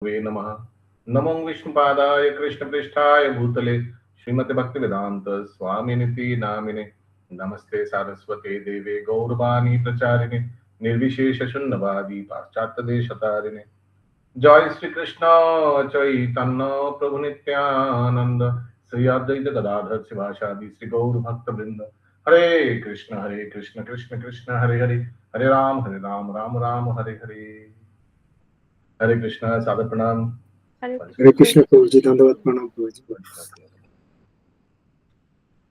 Tve Namaha. Namo Vishnupadaya Krishna Pristhaya Bhutale Srimate Bhaktivedanta Swaminiti Namine Namaste Saraswate Deve Gauravani Pracharine Nirvishesha Shunnavadi Paschatya Deshatarine Joy Sri Krishna Chaitanya Prabhu Nityananda Sri Advaita Gadadhar Sivashadi Sri Gaur Bhakta Vrinda Hare Krishna Krishna Krishna Hare Hare Hare Ram Ram Ram Hare Hare Hare Krishna Sada Pranam Hare Krishna Prabhuji, Dandavat Pranam Prabhuji.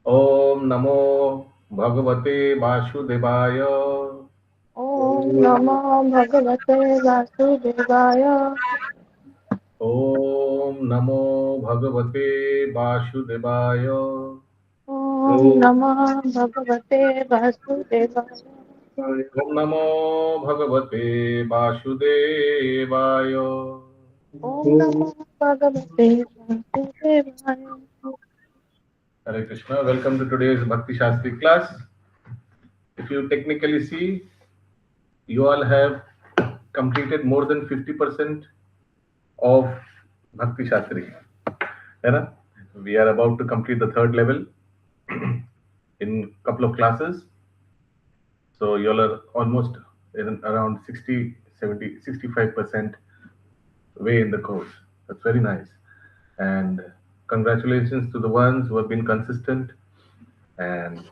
Om Namo Bhagavate Vasudevaya. Om Namo Bhagavate Vasudevaya. Om Namo Bhagavate Vasudevaya. Om Namo Bhagavate Vasudevaya. Om Namo Bhagavate Vasudevaya. Om Namo Bhagavate Vasudevaya. Hare Krishna. Welcome to today's Bhakti Shastri class. If you technically see, you all have completed more than 50% of Bhakti Shastri. We are about to complete the third level in a couple of classes. So you all are almost around 60, 70, 65% way in the course. That's very nice. And congratulations to the ones who have been consistent and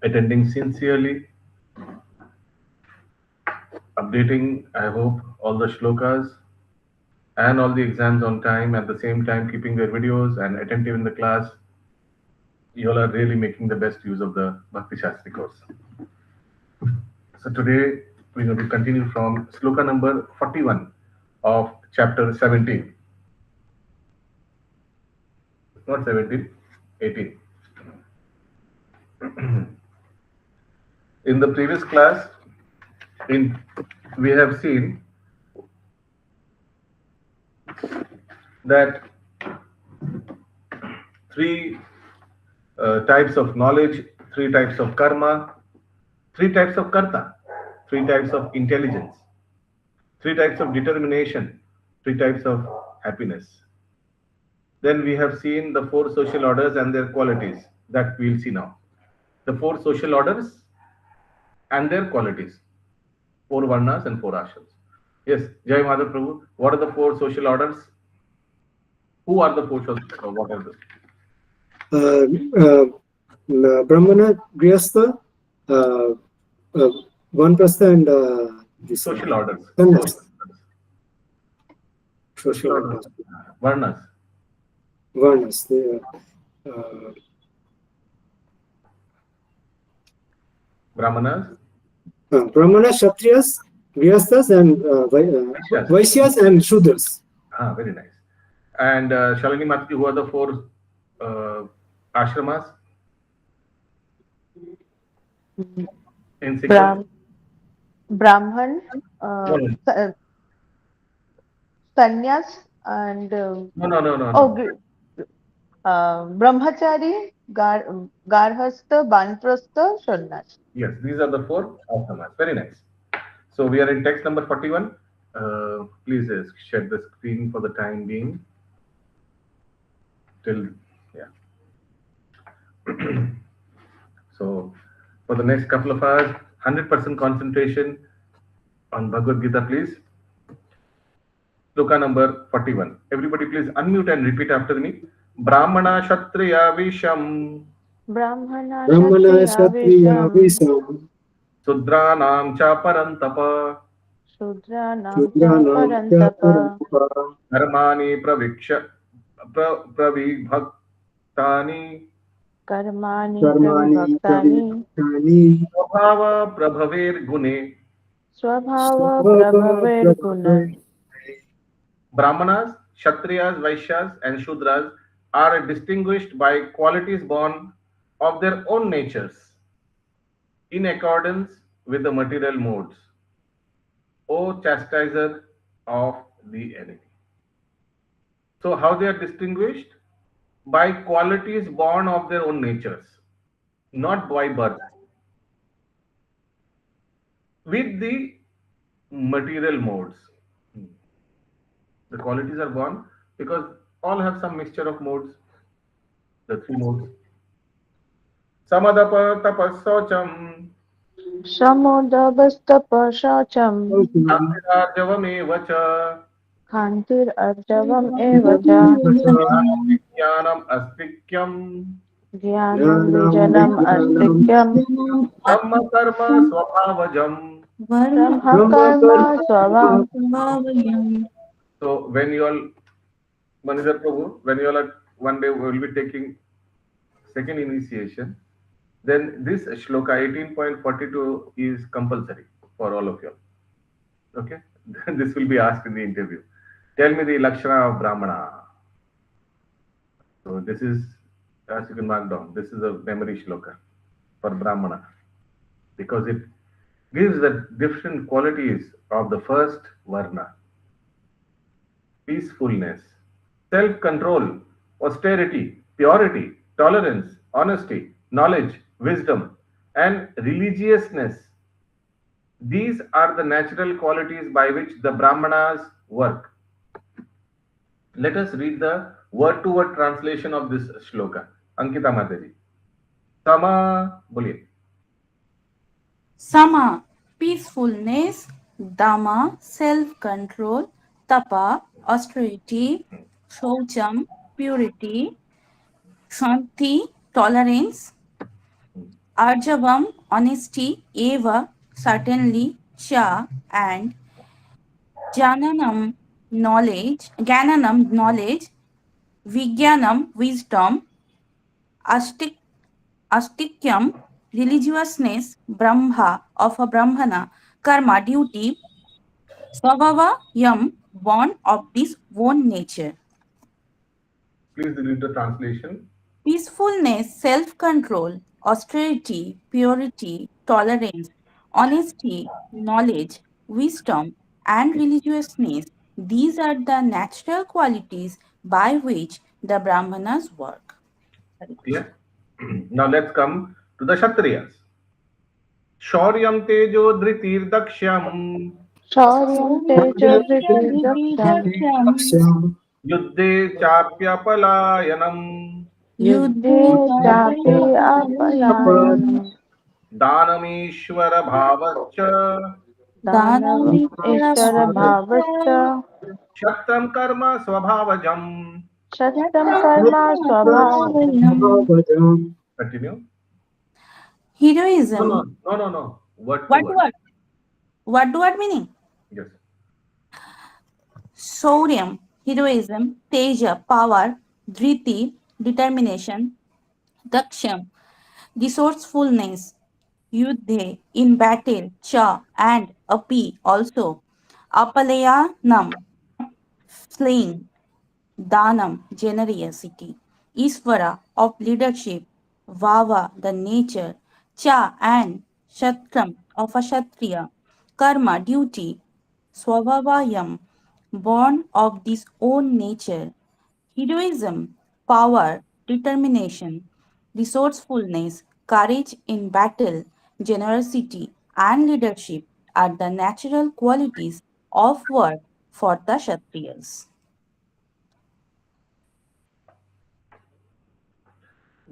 attending sincerely, updating, I hope, all the shlokas and all the exams on time, at the same time keeping their videos and attentive in the class. You all are really making the best use of the Bhakti Shastri course. So today we're going to continue from sloka number 41 of chapter 17. Not 17, 18. In the previous class, we have seen that three types of knowledge, three types of karma, three types of karta, three types of intelligence, three types of determination, three types of happiness. Then we have seen the four social orders and their qualities that we'll see now. The four social orders and their qualities, four varnas and four ashrams. Yes, Jai Madhav Prabhu, what are the four social orders? Who are the four social orders? What are they? Brahmana, Grihastha, Vanprastha, and the social orders. Social orders. Varnas. Varnas. Brahmanas. Brahmanas, Kshatriyas, Grihasthas, and Vaishyas and Shudras. Ah, very nice. And Shalini Mataji, who are the four ashramas? In Brahman, Sannyas, and Brahmachari, Garhastha, Banprastha, Sannyas. Yes, these are the four ashramas. Very nice. So we are in text number 41. Please share the screen for the time being. So for the next couple of hours, 100% concentration on Bhagavad Gita, please. Sloka number 41. Everybody please unmute and repeat after me. Brahmana Kshatriya Visham. Brahmana Kshatriya Visham. Sudranam cha parantapa. Shudranam cha parantapa. Karmani pravibhaktani. Karmani pravibhaktani. Swabhava prabhaver gune. Swabhava prabhaver gune. Brahmanas, Kshatriyas, Vaishyas and Shudras are distinguished by qualities born of their own natures in accordance with the material modes. O chastiser of the enemy. So how they are distinguished? By qualities born of their own natures, not by birth. With the material modes. The qualities are born because all have some mixture of modes, the three modes. Samadapa tapassocham Samodabastapa shacham Bhaktirajavameva cha Khantir arjavam evacha Jnanam astikyam Jnanam vijanam astikyam Brahma karma swabhavajam. Brahma karma swavam. So when you all, Manizar Prabhu, when you all are one day will be taking second initiation, then this shloka 18.42 is compulsory for all of you all. Okay? This will be asked in the interview. Tell me the Lakshana of Brahmana. So this is, as you can mark down, this is a memory shloka for Brahmana because it gives the different qualities of the first Varna. Peacefulness, self-control, austerity, purity, tolerance, honesty, knowledge, wisdom, and religiousness. These are the natural qualities by which the Brahmanas work. Let us read the word-to-word translation of this shloka. Ankita Mataji. Sama, boliye. Sama, peacefulness. Dama, self-control. Tapa, austerity. Shaucham, purity. Shanti, tolerance. Arjavam, honesty. Eva, certainly. Cha, and Jananam, knowledge. Gananam, knowledge. Vigyanam, wisdom. Astikyam, religiousness. Brahma, of a Brahmana. Karma, duty. Swabhava, yam, born of this own nature. Please read the translation. Peacefulness, self-control, austerity, purity, tolerance, honesty, knowledge, wisdom, and religiousness. These are the natural qualities by which the Brahmanas work. Clear? Now let's come to the Kshatriyas. Shauryam tejo dhritir dakshyam Shauryam tejo dhritir daksham yuddhe chapya palayanam Yuddhe chapi apalanam danamishvara bhavascha Danam ishvara bhavascha shaktam karma swabhavajam. Shastam karma swabhavam. Continue. Heroism. No. What? What meaning? Yes. Shaurya, heroism. Teja, power. Dhriti, determination. Daksham, resourcefulness. Yuddhe, in battle. Cha, and api, also. Apalayanam, slaying. Danam, generosity. Isvara, of leadership. Vava, the nature. Cha, and Shatram, of a Kshatriya. Karma, duty. Swabhavayam, born of this own nature. Heroism, power, determination, resourcefulness, courage in battle, generosity, and leadership are the natural qualities of work for the Kshatriyas.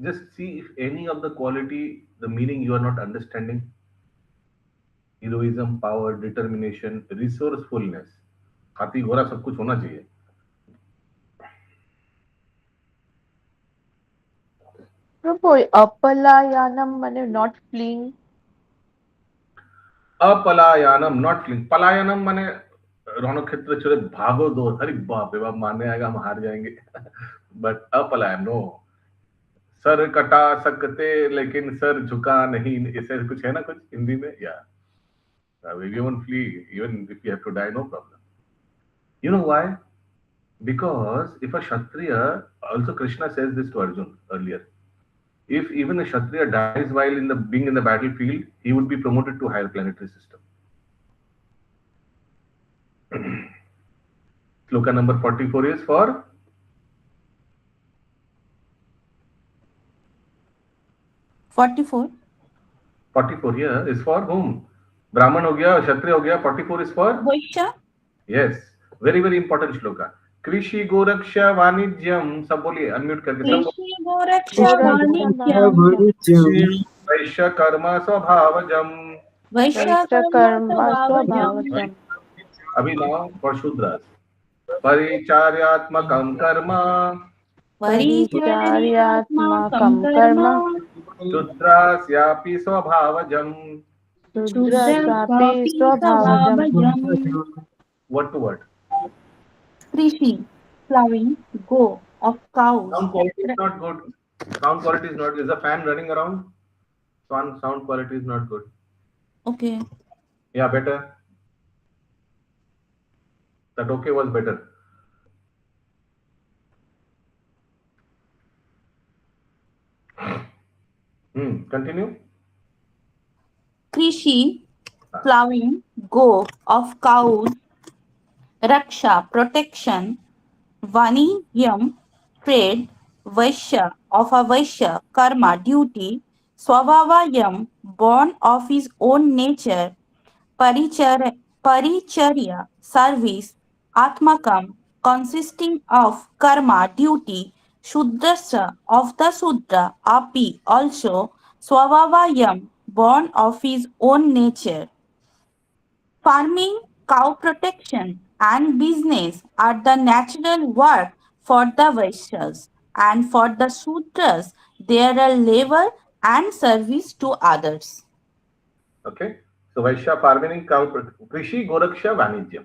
Just see if any of the quality, the meaning you are not understanding. Heroism, power, determination, resourcefulness. हाथी घोड़ा सब कुछ होना चाहिए. Prabhu, apalayanam mane not fleeing. अपलायानम, not fleeing. पलायनम माने रणक्षेत्र छोड़े भागो दो. अरे बाप रे बाप, मारने आएगा, हम हार जाएंगे. But अपलायन, no. सर कटा सकते लेकिन सर झुका नहीं, ऐसे कुछ है ना कुछ हिंदी में. या we won't flee even if you have to die, no problem. You know why? Because if a Kshatriya, also Krishna says this to Arjun earlier, if even a Kshatriya dies while being in the battlefield, he would be promoted to higher planetary system. Shloka number 44 is for 44. 44 here is for whom? Brahman हो गया, Kshatriya हो गया. 44 is for Vaishya. yes. Very very important shloka. कृषि गोरक्षा वाणिज्यम. सब बोलिए, unmute करके सब बोलिए. कृषि गोरक्षा गोरक्ष वाणिज्यम वाणिज्यम वैश्य कर्म स्वभावजम. वैश्य वैश्य कर्म कर्म स्वभावजम स्वभावजम् अभी नाउ फॉर शूद्रस. परिचार्यात्मकं कर्म. परिचर्यात्मकं परिचार्यात्मकं कर्म कर्म शूद्रास्यापि स्वभावजम. शूद्रस्यापि शूद्रस्वापि स्वभावजम् स्वभावजम् Word to word. कृषि plowing go of cows Sound quality is not good. Sound quality is not. Is the fan running around? Sound quality is not good. okay Yeah, better. That okay was better. Continue. कृषि plowing go of cows raksha protection vaniyam trade vaishya of a vaishya karma duty swabhavayam born of his own nature Parichar- Paricharya service Atmakam consisting of karma duty Shudrasya of the Sudra Api also Swavavayam born of his own nature. Farming, cow protection and business are the natural work for the Vaishyas and for the Sudras there are labor and service to others. Okay. So Vaishya farming, cow, Krishi, Goraksha, Vanijyam.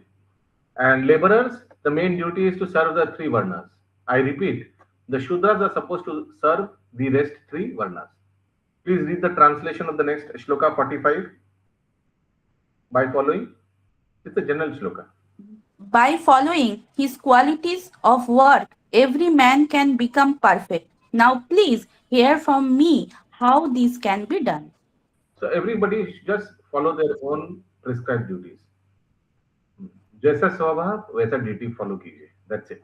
And laborers, the main duty is to serve the three varnas. I repeat, the Shudras are supposed to serve the rest three varnas. Please read the translation of the next shloka 45 by following. It's a general shloka. By following his qualities of work, every man can become perfect. Now, please hear from me how this can be done. So everybody should just follow their own prescribed duties. जैसा स्वभाव वैसा duty follow कीजिए. That's it.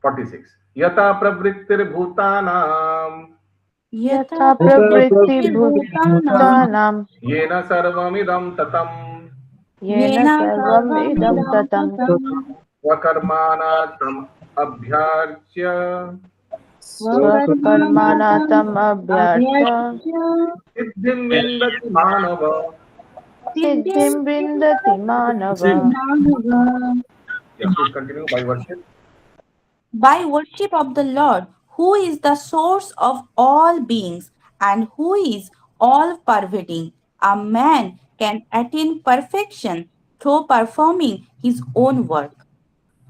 46. यथा प्रवृत्तिर्भूतानां यथा यथा प्रवृत्तिर्भूतानां प्रवृत्तिभूतानां येन सर्वमिदं ततम् येन येन सर्वमिदं सर्वमिदं ततं ततं स्वकर्माणा तम् अभ्यार्च्य स्वकर्माणि स्वकर्मणा तम् तम् अभ्यर्च्य अभ्यर्च्य सिद्धिं विन्दति मानव. सिद्धिं सिद्धिं विन्दति मानव. मानव. Yeah, please continue by worship. By worship of the Lord, who is the source of all beings and who is all pervading, a man can attain perfection through performing his own work.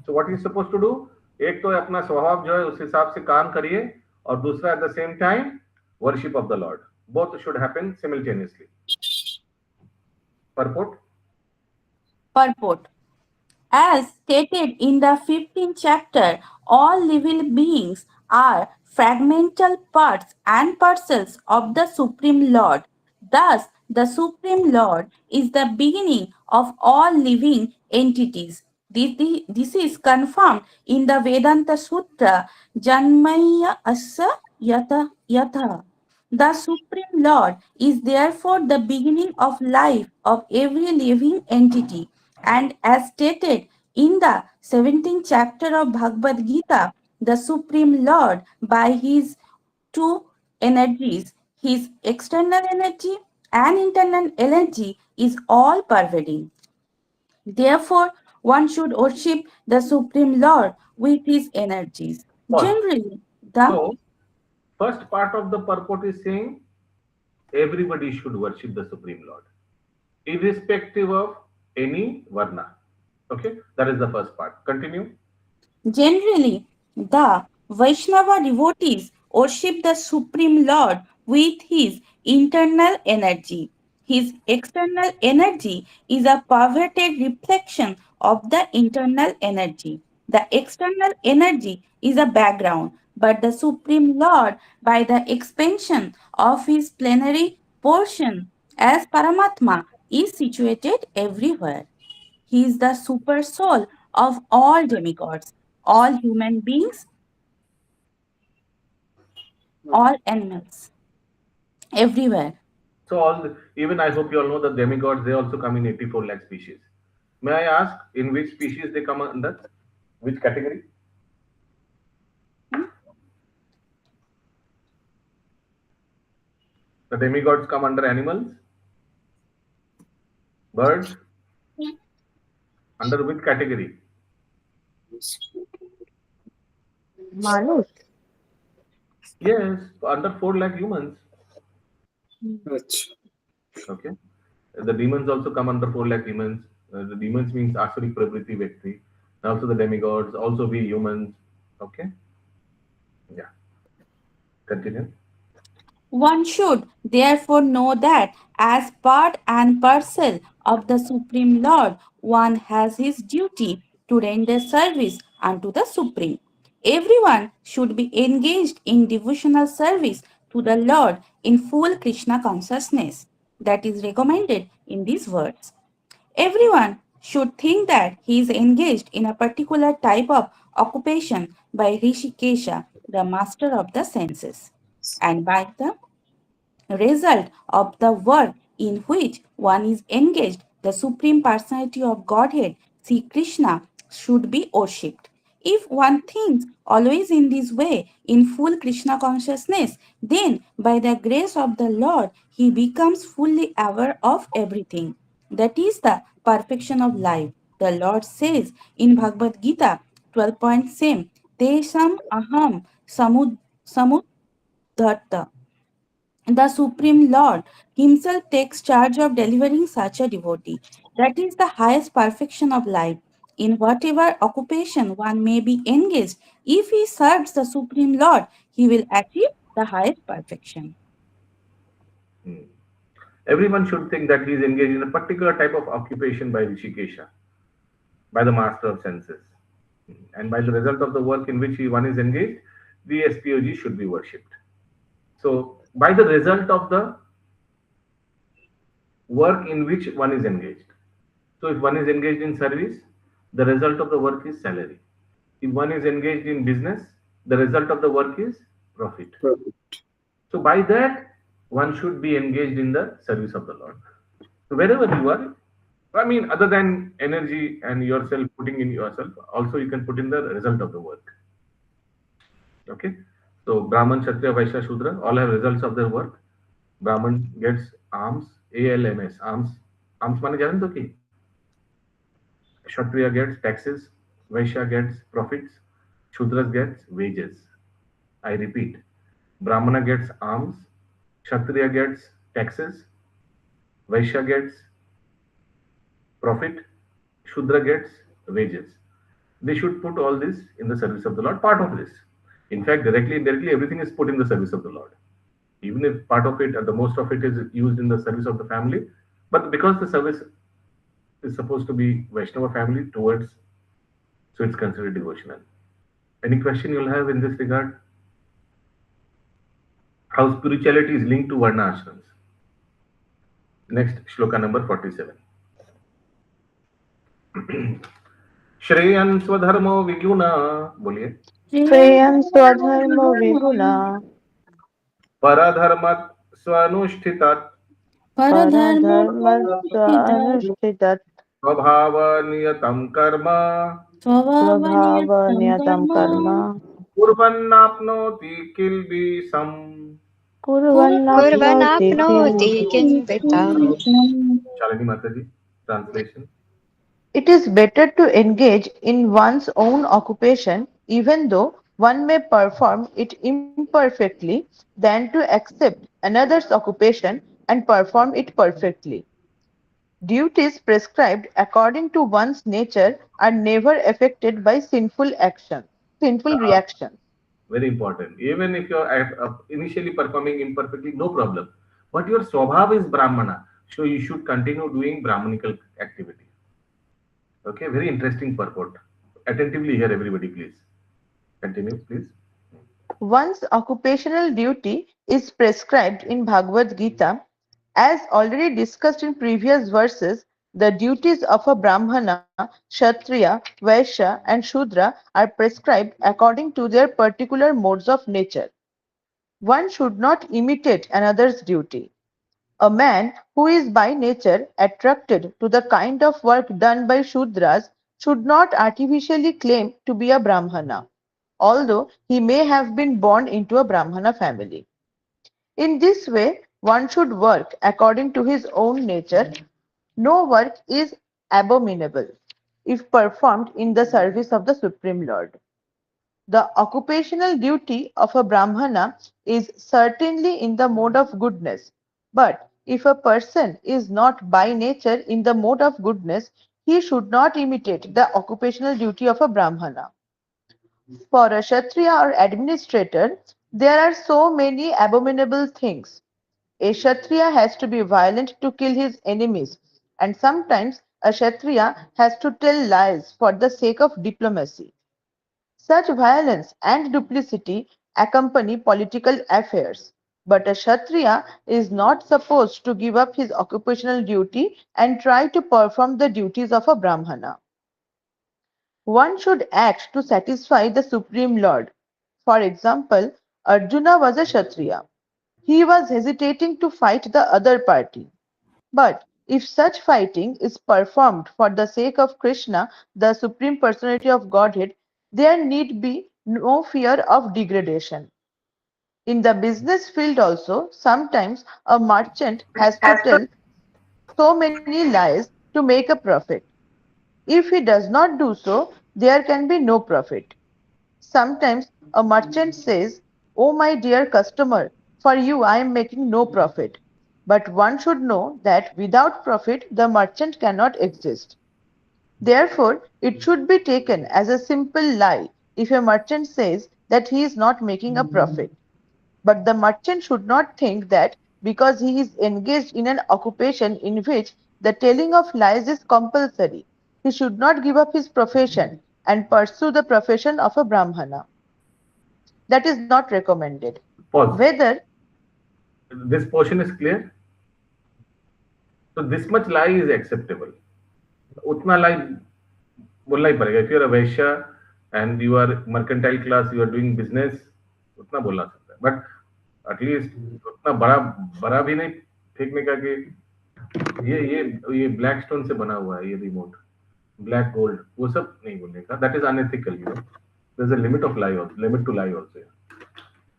So what is supposed to do? एक तो अपना स्वभाव जो है उस हिसाब से काम करिए और दूसरा at the same time worship of the Lord. Both should happen simultaneously. Purport. Purport. As stated in the 15th chapter, all living beings are fragmental parts and parcels of the Supreme Lord. Thus, the Supreme Lord is the beginning of all living entities. This is confirmed in the Vedanta Sutra, Janmaya Asa Yata Yatha. The Supreme Lord is therefore the beginning of life of every living entity. And as stated in the 17th chapter of Bhagavad Gita, the Supreme Lord, by his two energies, his external energy and internal energy, is all pervading. Therefore, one should worship the Supreme Lord with his energies. Pause. Generally, the So first part of the purport is saying everybody should worship the Supreme Lord, irrespective of any varna. Okay, that is the first part. Continue. Generally, the Vaishnava devotees worship the Supreme Lord with his internal energy. His external energy is a perverted reflection of the internal energy. The external energy is a background, but the Supreme Lord, by the expansion of his plenary portion as Paramatma, is situated everywhere. He is the super soul of all demigods, all human beings, all animals, everywhere. So all even I hope you all know that demigods they also come in 84 lakh species. May I ask in which species they come under? Which category? The demigods come under animals, birds. Under which category? Manush. Yes, under 4 lakh humans. Achha. Okay. The demons also come under 4 lakh humans. The demons means Asurik Pravriti Vyakti. Also the demigods, also we humans. Okay. Yeah. Continue. One should therefore know that as part and parcel of the Supreme Lord, one has his duty to render service unto the Supreme. Everyone should be engaged in devotional service to the Lord in full Krishna consciousness. That is recommended in these words. Everyone should think that he is engaged in a particular type of occupation by Rishikesha, the master of the senses, and by the result of the work in which one is engaged, the Supreme Personality of Godhead, Sri Krishna, should be worshipped. If one thinks always in this way, in full Krishna consciousness, then by the grace of the Lord, he becomes fully aware of everything. That is the perfection of life. The Lord says in Bhagavad Gita 12.7, Tesam aham samudhatta. The Supreme Lord Himself takes charge of delivering such a devotee. That is the highest perfection of life. In whatever occupation one may be engaged, if he serves the Supreme Lord, he will achieve the highest perfection. Hmm. Everyone should think that he is engaged in a particular type of occupation by Rishikesha, by the master of senses. And by the result of the work in which one is engaged, the SPOG should be worshipped. So, by the result of the work in which one is engaged. So, if one is engaged in service, the result of the work is salary. If one is engaged in business, the result of the work is profit. So, by that, one should be engaged in the service of the Lord. So, wherever you are, I mean, other than energy and yourself putting in yourself, also you can put in the result of the work. Okay. So, Brahman, Kshatriya, Vaishya, Shudra all have results of their work. Brahman gets alms, ALMS, alms. Alms माने जाने तो कि Kshatriya gets taxes, Vaishya gets profits, Shudras gets wages. I repeat, Brahmana gets alms, Kshatriya gets taxes, Vaishya gets profit, Shudra gets wages. They should put all this in the service of the Lord, part of this. In fact, directly, indirectly, everything is put in the service of the Lord. Even if part of it, or the most of it is used in the service of the family, but because the service is supposed to be Vaishnava family towards, so it's considered devotional. Any question you'll have in this regard? How spirituality is linked to Varna ashrams. Next, shloka number 47. Shreyan स्वधर्मो विगुना बोलिए श्रेयं स्वधर्मो विगुणा परधर्मत् स्वनुष्ठितात् परधर्मस्वानुष्ठितत् स्वभावनियतं कर्म स्वभावनियतं कर्म कुर्वन्नाप्नोति किल्बिषम् कुर्वन्नाप्नोति कुर्वन्नाप्नोति किल्बिषम्. Shalini Mataji, translation. It is better to engage in one's own occupation, even though one may perform it imperfectly, than to accept another's occupation and perform it perfectly. Duties prescribed according to one's nature are never affected by sinful reactions. Very important. Even if you're initially performing imperfectly, no problem. But your swabhav is Brahmana, so you should continue doing Brahmanical activity. Okay, very interesting purport. Attentively hear everybody, please. Continue, please. One's occupational duty is prescribed in Bhagavad Gita. As already discussed in previous verses, the duties of a Brahmana, Kshatriya, Vaishya, and Shudra are prescribed according to their particular modes of nature. One should not imitate another's duty. A man who is by nature attracted to the kind of work done by Shudras should not artificially claim to be a Brahmana, although he may have been born into a Brahmana family. In this way, one should work according to his own nature. No work is abominable if performed in the service of the Supreme Lord. The occupational duty of a Brahmana is certainly in the mode of goodness, but if a person is not by nature in the mode of goodness, he should not imitate the occupational duty of a Brahmana. For a Kshatriya or administrator, there are so many abominable things. A Kshatriya has to be violent to kill his enemies, and sometimes a Kshatriya has to tell lies for the sake of diplomacy. Such violence and duplicity accompany political affairs, but a Kshatriya is not supposed to give up his occupational duty and try to perform the duties of a Brahmana. One should act to satisfy the Supreme Lord. For example, Arjuna was a Kshatriya. He was hesitating to fight the other party. But if such fighting is performed for the sake of Krishna, the Supreme Personality of Godhead, there need be no fear of degradation. In the business field also, sometimes a merchant has to tell so many lies to make a profit. If he does not do so, there can be no profit. Sometimes a merchant says, "Oh, my dear customer, for you I am making no profit." But one should know that without profit the merchant cannot exist. Therefore, it should be taken as a simple lie if a merchant says that he is not making a profit. But the merchant should not think that because he is engaged in an occupation in which the telling of lies is compulsory, he should not give up his profession and pursue the profession of a Brahmana. That is not recommended. Pause. Whether This portion is clear. So this much lie is acceptable. उतना lie बोलना ही पड़ेगा. If you are a Vaishya and you are mercantile class, you are doing business, उतना बोलना सकता है. But at least उतना बड़ा भी नहीं फेंकने का कि ये ब्लैक स्टोन से बना हुआ है ये रिमोट, ब्लैक गोल्ड, वो सब नहीं बोलने का. That is unethical, you know. There's a limit of lie also, limit to lie also.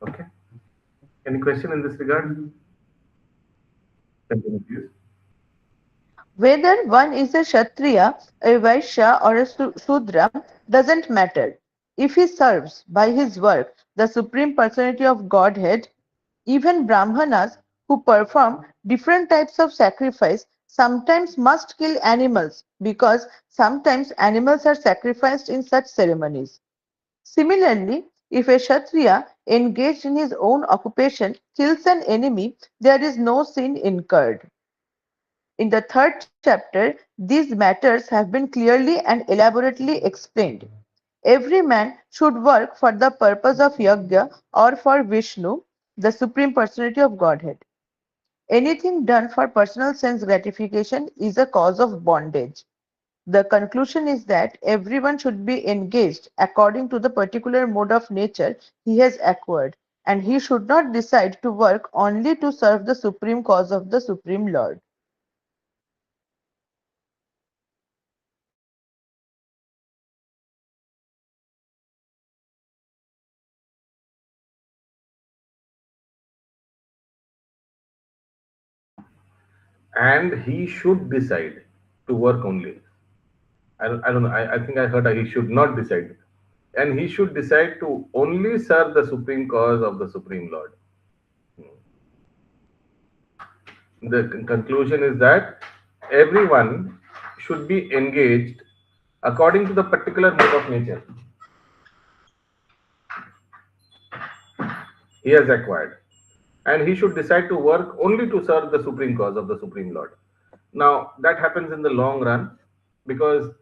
Okay. Any question in this regard? Continue, please. whether one is a Kshatriya, a Vaishya, or a Shudra doesn't matter. If he serves by his work the Supreme Personality of Godhead, even Brahmanas who perform different types of sacrifice sometimes must kill animals because sometimes animals are sacrificed in such ceremonies. Similarly, if a Kshatriya engaged in his own occupation kills an enemy, there is no sin incurred. In the third chapter, these matters have been clearly and elaborately explained. Every man should work for the purpose of yajna or for Vishnu, the Supreme Personality of Godhead. Anything done for personal sense gratification is a cause of bondage. The conclusion is that everyone should be engaged according to the particular mode of nature he has acquired, and he should not decide to work only to serve the supreme cause of the Supreme Lord. And he should decide to work only. I don't know. I think I heard he should not decide. And he should decide to only serve the supreme cause of the Supreme Lord. The conclusion is that everyone should be engaged according to the particular mode of nature he has acquired. And he should decide to work only to serve the supreme cause of the Supreme Lord. Now, that happens in the long run because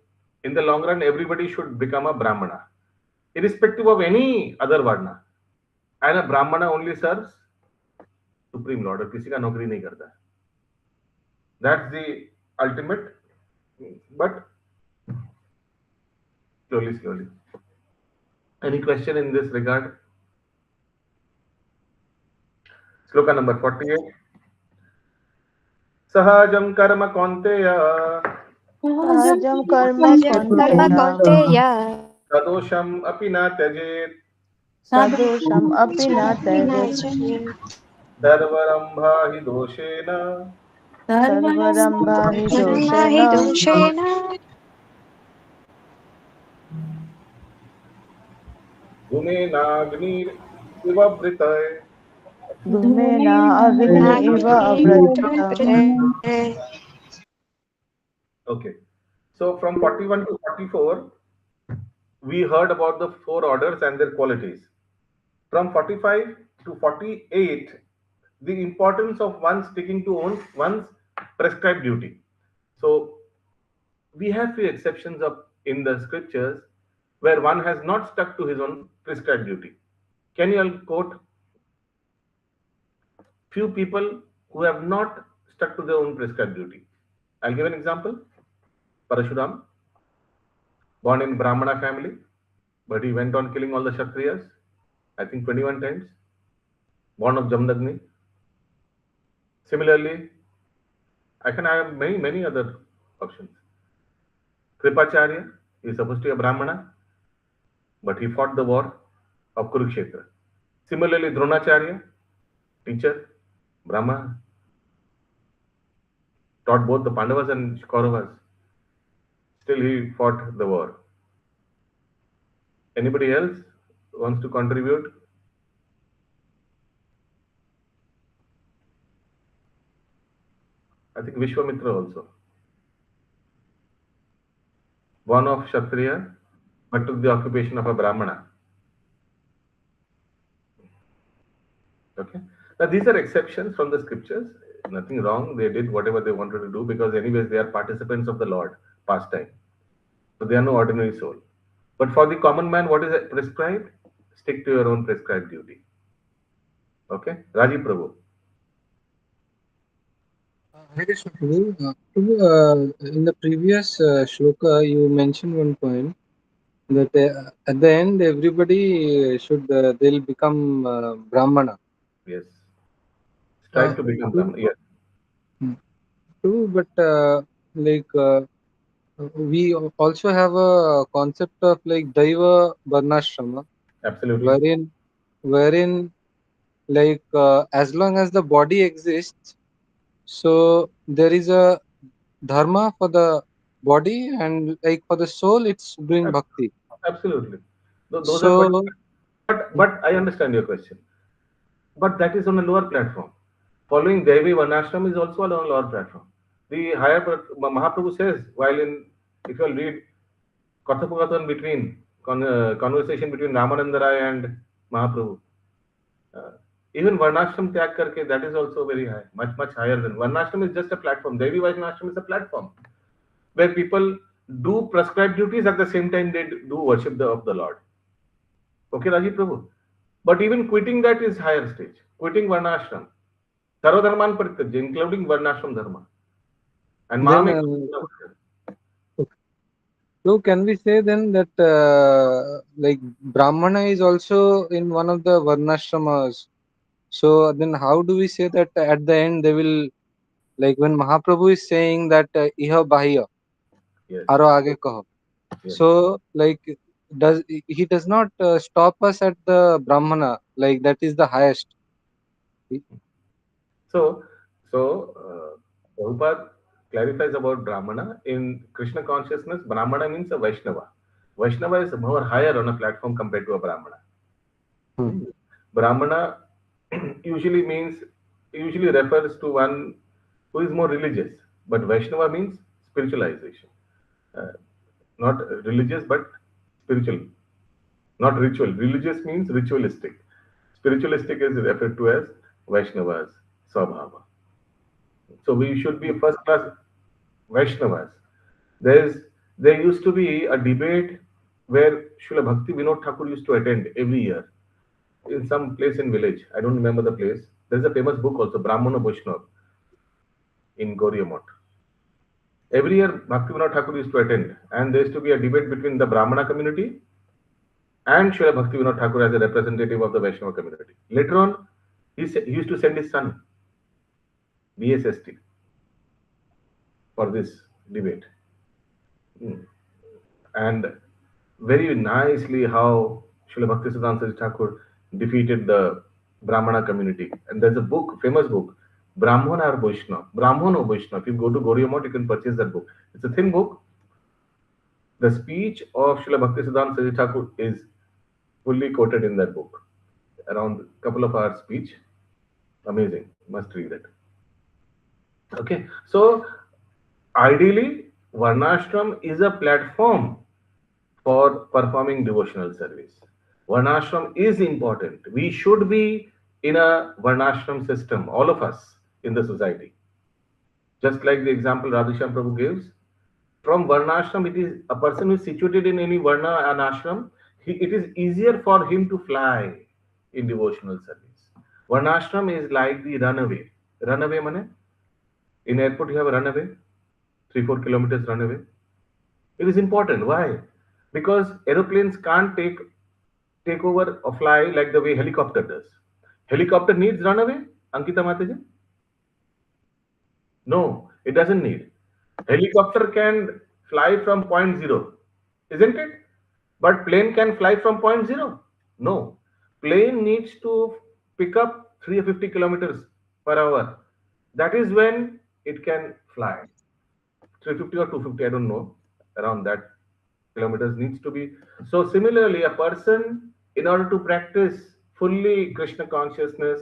in the long run, everybody should become a Brahmana, irrespective of any other Varna. And a Brahmana only serves Supreme Lord, और किसी का नौकरी नहीं करता है. That's the ultimate, but slowly. Any question in this regard? Sloka number 48. Sahajam karma kaunteya Sahajam karma कर्म kaunteya कौन्तेय tadosham api na tyajet sadosham api na tyajat darvarambha hi doshena sarvarambha hi धर्म हि doshena दोषेण Gunenagnir ivabritay. dhumena avigni iva avrajata. Okay. So from 41 to 44, we heard about the four orders and their qualities. From 45 to 48, the importance of one sticking to one's prescribed duty. So we have few exceptions in the scriptures where one has not stuck to his own prescribed duty. Can you all quote few people who have not stuck to their own prescribed duty? I'll give an example. Parashuram, born in Brahmana family, but he went on killing all the Kshatriyas, I think 21 times. Born of Jamdagni. Similarly, I can have many other options. Kripacharya is supposed to be a Brahmana, but he fought the war of Kurukshetra. Similarly, Dronacharya, teacher, Brahmana, taught both the Pandavas and Kauravas. Still, he fought the war. Anybody else wants to contribute? I think Vishwamitra also. Born of Kshatriya, but took the occupation of a Brahmana. Okay. Now these are exceptions from the scriptures. Nothing wrong. They did whatever they wanted to do because anyways they are participants of the Lord pastime. So they are no ordinary soul. But for the common man, what is prescribed? Stick to your own prescribed duty. Okay. Rajiv Prabhu. Hare Krishna Prabhu. Prabhu, in the previous shloka, you mentioned one point that at the end everybody should they'll become Brahmana. Yes. Strive to become Brahmana. Yes. True, but like we also have a concept of like Daiva Varnashrama, Absolutely. wherein like as long as the body exists, so there is a dharma for the body, and like for the soul it's doing bhakti. Absolutely. Those are So but I understand your question. But that is on a lower platform. Following Devi Varnashram is also on a lower platform. The higher Mahaprabhu says, while if you will read Kathapakathan between conversation between Ramananda Rai and Mahaprabhu, even Varnashram Tyag Karke, that is also very high, much higher than Varnashram is just a platform. Devi Varnashram is a platform where people do prescribed duties at the same time they do worship of the Lord. Okay, Rajiv Prabhu. But even quitting that is higher stage. Quitting Varnashram. Sarvadharman Parityajya, including Varnashram Dharma. And then, so can we say then that like Brahmana is also in one of the Varnashramas? So then how do we say that at the end they will, like when Mahaprabhu is saying that iha bahya yes, aro aage kaho. yes. So like he does not stop us at the Brahmana, like that is the highest. So, Prabhupada clarifies about Brahmana. In Krishna consciousness, Brahmana means a Vaishnava. Vaishnava is more higher on a platform compared to a Brahmana. Brahmana usually refers to one who is more religious, but Vaishnava means spiritualization. Not religious, but spiritual. Not ritual. Religious means ritualistic. Spiritualistic is referred to as Vaishnavas, Swabhava. So we should be first class Vaishnavas. There used to be a debate where Srila Bhakti Vinod Thakur used to attend every year in some place in village. I don't remember the place. There's a famous book also, Brahmana Vaishnav, in Gauriya Every year Bhakti Vinod Thakur used to attend, and there used to be a debate between the Brahmana community and Srila Bhakti Vinod Thakur as a representative of the Vaishnava community. Later on, he used to send his son, BSST. for this debate. And very nicely how Srila Bhaktisiddhanta Saraswati Thakur defeated the Brahmana community. And there's a book, famous book, Brahmana or Vaishnava. Brahmana or Vaishnava. If you go to Gauriya Math, you can purchase that book. It's a thin book. The speech of Srila Bhaktisiddhanta Saraswati Thakur is fully quoted in that book. Around a couple of hours speech. Amazing. Must read it. Okay. So ideally, Varnashram is a platform for performing devotional service. Varnashram is important. We should be in a Varnashram system, all of us in the society. Just like the example Radhisham Prabhu gives, from Varnashram, it is a person who is situated in any Varna and ashram, it is easier for him to fly in devotional service. Varnashram is like the runaway. Runaway, mane? In airport, you have a runaway, 3-4 kilometers runaway. It is important. Why? Because aeroplanes can't take over or fly like the way helicopter does. Helicopter needs runaway, Ankita Mataji? No, it doesn't need. Helicopter can fly from point zero, isn't it? But plane can fly from point zero. No, plane needs to pick up 350 kilometers per hour. That is when it can fly. 350 or 250, I don't know. Around that kilometers needs to be. So similarly, a person, in order to practice fully Krishna consciousness,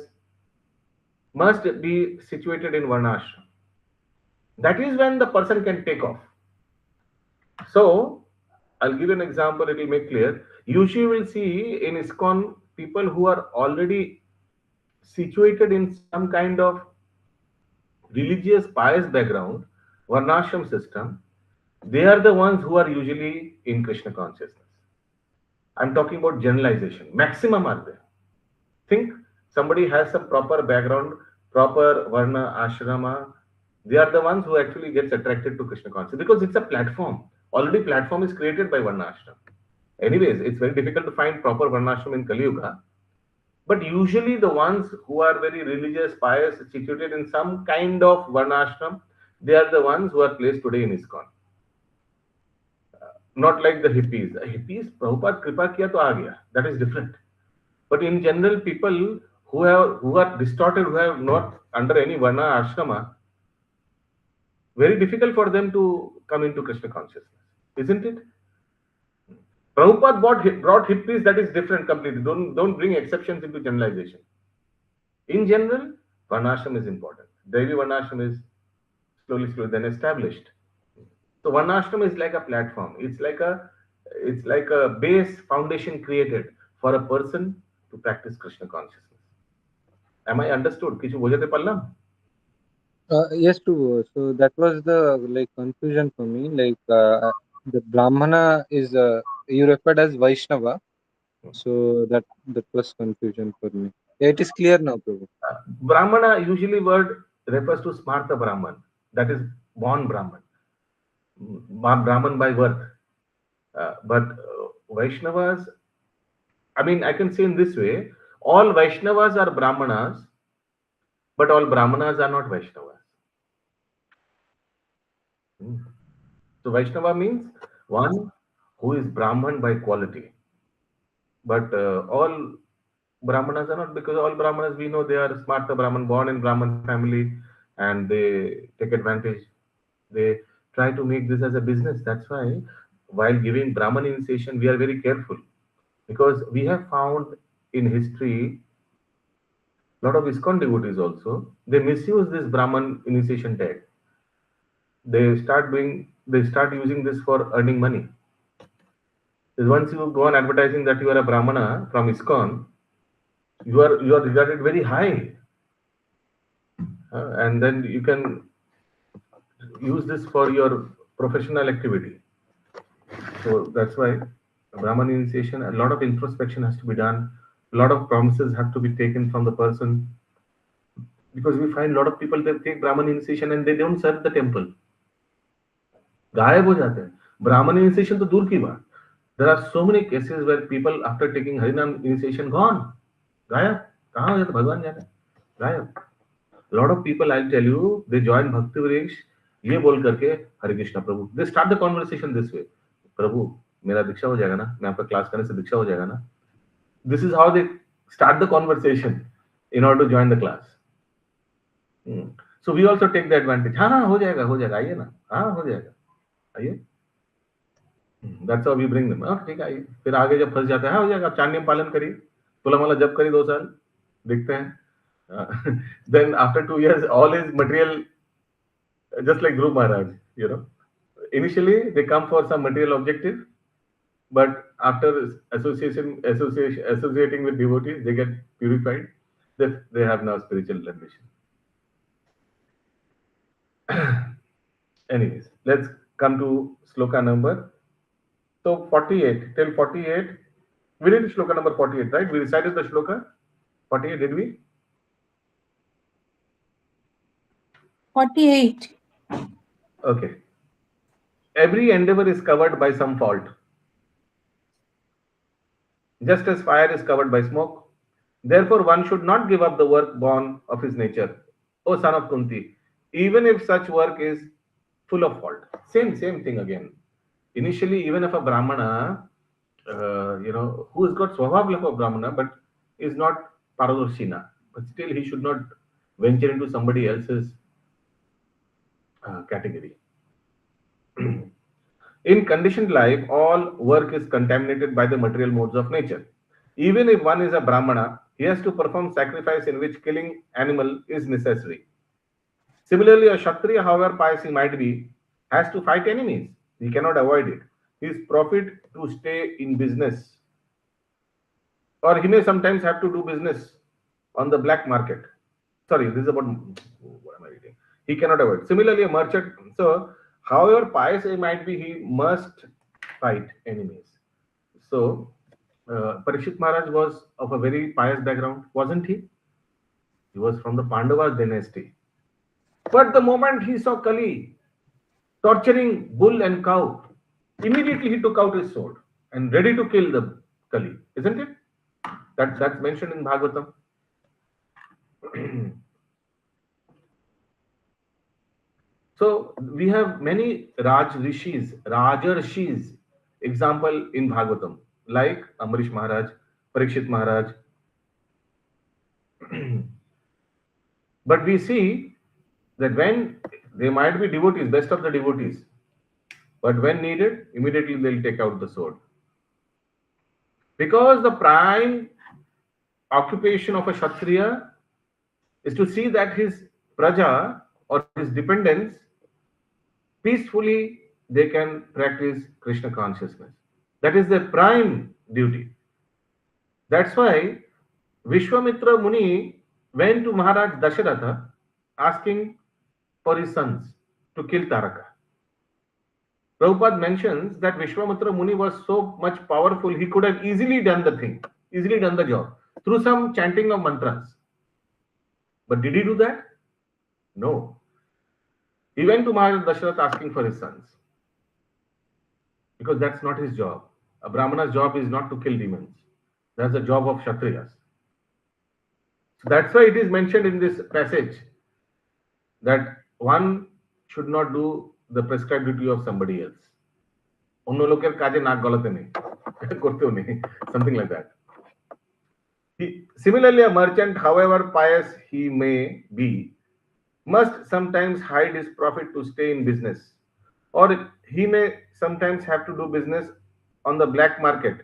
must be situated in Varnashram. That is when the person can take off. So I'll give an example, it will make clear. Usually you will see in ISKCON people who are already situated in some kind of religious pious background, Varnashram system. They are the ones who are usually in Krishna consciousness. I'm talking about generalization. Maximum are there. Think somebody has some proper background, proper Varna, Ashrama. They are the ones who actually gets attracted to Krishna consciousness because it's a platform. Already platform is created by Varna Ashram. Anyways, it's very difficult to find proper Varna Ashram in Kali Yuga. But usually the ones who are very religious, pious, situated in some kind of Varna Ashram, they are the ones who are placed today in ISKCON. Not like the hippies. Hippies, Prabhupada Kripa kiya to aa gaya. That is different. But in general, people who are distorted, who have not under any Varna Ashrama, very difficult for them to come into Krishna consciousness, isn't it? Prabhupada brought hippies, that is different completely. Don't bring exceptions into generalization. In general, Varnashram is important. Devi Varnashram is slowly then established. So Varnashram is like a platform. It's like a base foundation created for a person to practice Krishna consciousness. Am I understood? Kichu bojate pallam? Yes, too. So that was the confusion for me. The Brahmana is you referred as Vaishnava, so that was confusion for me. Yeah, it is clear now, Prabhu. Brahmana usually word refers to Smarta Brahman, that is born Brahman, Brahman by birth. But Vaishnavas, I mean, I can say in this way, all Vaishnavas are Brahmanas, but all Brahmanas are not Vaishnavas. So Vaishnava means one who is Brahman by quality. But all Brahmanas are not, because all Brahmanas, we know they are Smarta Brahman, born in Brahman family, and they take advantage. They try to make this as a business. That's why while giving Brahman initiation, we are very careful, because we have found in history a lot of ISKCON devotees also, they misuse this Brahman initiation tag. They start using this for earning money. Because once you go on advertising that you are a Brahmana from ISKCON, you are regarded very high, and then you can use this for your professional activity. So that's why Brahman initiation, a lot of introspection has to be done. A lot of promises have to be taken from the person, because we find a lot of people, they take Brahman initiation and they don't serve the temple. गायब हो जाते हैं. Brahman initiation तो दूर की बात. There are so many cases where people after taking Harinam initiation gone, गायब. कहाँ हो जाता, भगवान जाने, गायब. A lot of people, I'll tell you, they join Bhakti Vriksha ये बोल करके हरे कृष्णा प्रभु, they start the conversation this way, प्रभु मेरा दीक्षा हो जाएगा ना, मैं आपका क्लास करने से दीक्षा हो जाएगा ना. This is how they start the conversation in order to join the class. So we also take the advantage. हाँ हाँ हो जाएगा आइए ना, हाँ हो जाएगा आइए. That's how we bring them. ठीक है आइए. फिर आगे जब फंस जाते हैं, हाँ हो जाएगा, आप चार नियम पालन करिए, तुला माला जप करिए 2 साल, दिखते हैं. Then after 2 years all is material, just like Dhruv Maharaj, you know. Initially they come for some material objective, but after associating with devotees, they get purified. They have now spiritual ambition. Anyways, let's come to sloka number. So 48 till 48, we did shloka number 48, right? We recited the shloka 48, did we? 48. Okay. Every endeavor is covered by some fault. Just as fire is covered by smoke, therefore one should not give up the work born of his nature. O son of Kunti, even if such work is full of fault. Same thing again. Initially, even if a Brahmana, who has got swabhav of a Brahmana, but is not Paradarshina, but still he should not venture into somebody else's category. In conditioned life, all work is contaminated by the material modes of nature. Even if one is a Brahmana, he has to perform sacrifice in which killing animal is necessary. Similarly, a Kshatriya, however pious he might be, has to fight enemies. He cannot avoid it. His profit to stay in business. Or he may sometimes have to do business on the black market. Sorry, this is about, what am I reading? He cannot avoid. Similarly, a merchant, so however pious he might be, he must fight enemies. So, Parikshit Maharaj was of a very pious background, wasn't he? He was from the Pandava dynasty. But the moment he saw Kali torturing bull and cow, immediately he took out his sword and ready to kill the Kali, isn't it? That's mentioned in Bhagavatam. So we have many Rajarshis example in Bhagavatam, like Amrish Maharaj, Parikshit Maharaj. But we see that when they might be devotees, best of the devotees, but when needed, immediately they'll take out the sword. Because the prime occupation of a Kshatriya is to see that his praja or his dependents peacefully they can practice Krishna consciousness. That is their prime duty. That's why Vishwamitra Muni went to Maharaj Dasharatha asking for his sons to kill Taraka. Prabhupada mentions that Vishwamitra Muni was so much powerful, he could have easily done the job through some chanting of mantras. But did he do that? No. He went to Maharaj Dasharatha asking for his sons. Because that's not his job. A Brahmana's job is not to kill demons. That's the job of Kshatriyas. So that's why it is mentioned in this passage that one should not do the prescribed duty of somebody else. Something like that. Similarly, a merchant, however pious he may be, must sometimes hide his profit to stay in business, or he may sometimes have to do business on the black market.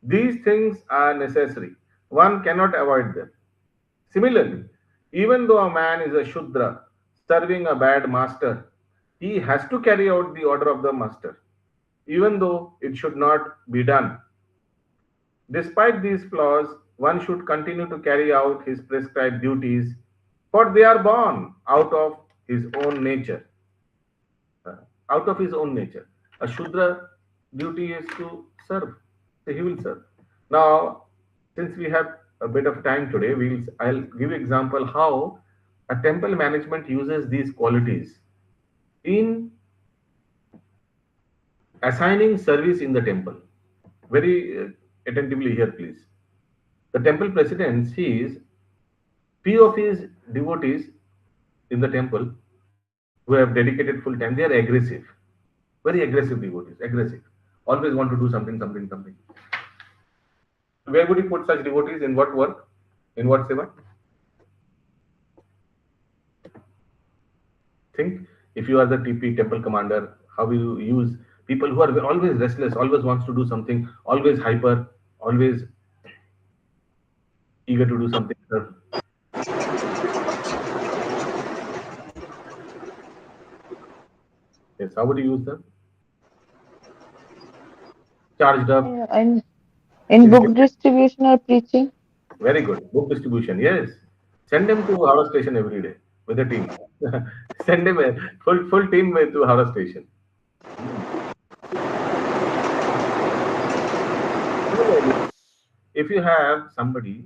These things are necessary. One cannot avoid them. Similarly, even though a man is a Shudra serving a bad master, he has to carry out the order of the master, even though it should not be done. Despite these flaws, one should continue to carry out his prescribed duties, for they are born out of his own nature. Out of his own nature. A Shudra duty is to serve. So he will serve. Now, since we have a bit of time today, I'll give you example how a temple management uses these qualities in assigning service in the temple. Very attentively here, please. The temple president sees few of his devotees in the temple who have dedicated full time, they are aggressive, very aggressive devotees, aggressive. Always want to do something, something, something. Where would you put such devotees? In what work? In what seva? Think, if you are the TP temple commander, how will you use people who are always restless, always wants to do something, always hyper, always eager to do something, sir? Yes, how would you use them? Charged up. Yeah, and in book distribution or preaching. Very good. Book distribution. Yes. Send them to Howrah station every day with a team. Send them a full team to Howrah station. Similarly, if you have somebody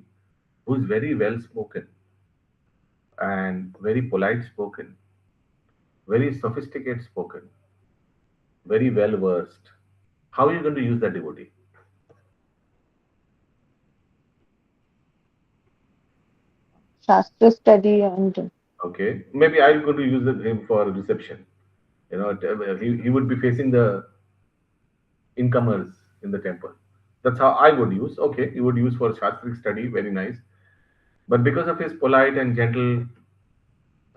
who is very well spoken and very polite spoken, very sophisticated spoken, very well versed, how are you going to use that devotee? Shastra study and Okay, maybe I'm going to use him for reception. He would be facing the incomers in the temple. That's how I would use. Okay, you would use for Shastric study, very nice. But because of his polite and gentle,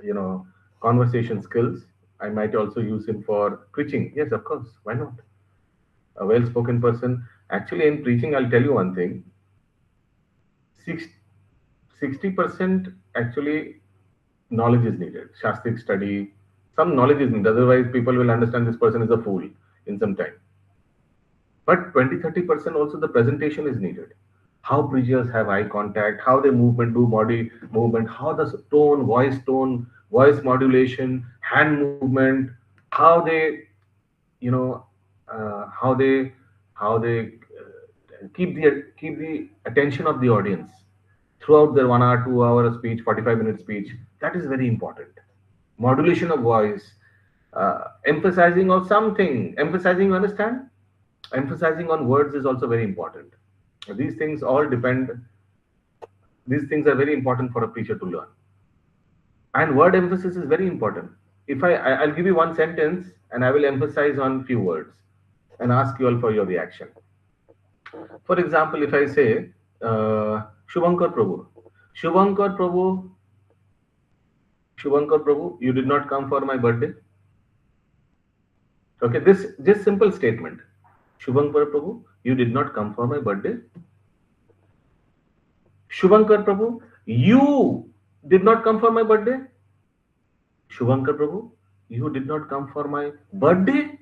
you know, conversation skills, I might also use him for preaching. Yes, of course. Why not? A well-spoken person. Actually, in preaching, I'll tell you one thing. 60% actually knowledge is needed. Shastric study, some knowledge is needed. Otherwise, people will understand this person is a fool in some time. But 20-30% also the presentation is needed. How preachers have eye contact, how they movement do body movement, how the tone, voice modulation, hand movement, how they, you know, how they keep the attention of the audience throughout their 1 hour, 2 hour speech, 45-minute speech. That is very important. Modulation of voice, emphasizing of something, emphasizing, you understand? Emphasizing on words is also very important. These things all depend, these things are very important for a preacher to learn. And word emphasis is very important. If I'll give you one sentence and I will emphasize on few words and ask you all for your reaction. For example, if I say, Shubhankar Prabhu, Shubhankar Prabhu, Shubhankar Prabhu, you did not come for my birthday. Okay, this just simple statement. Shubhankar Prabhu, you did not come for my birthday. Shubhankar Prabhu, you did not come for my birthday. Shubhankar Prabhu, you did not come for my birthday.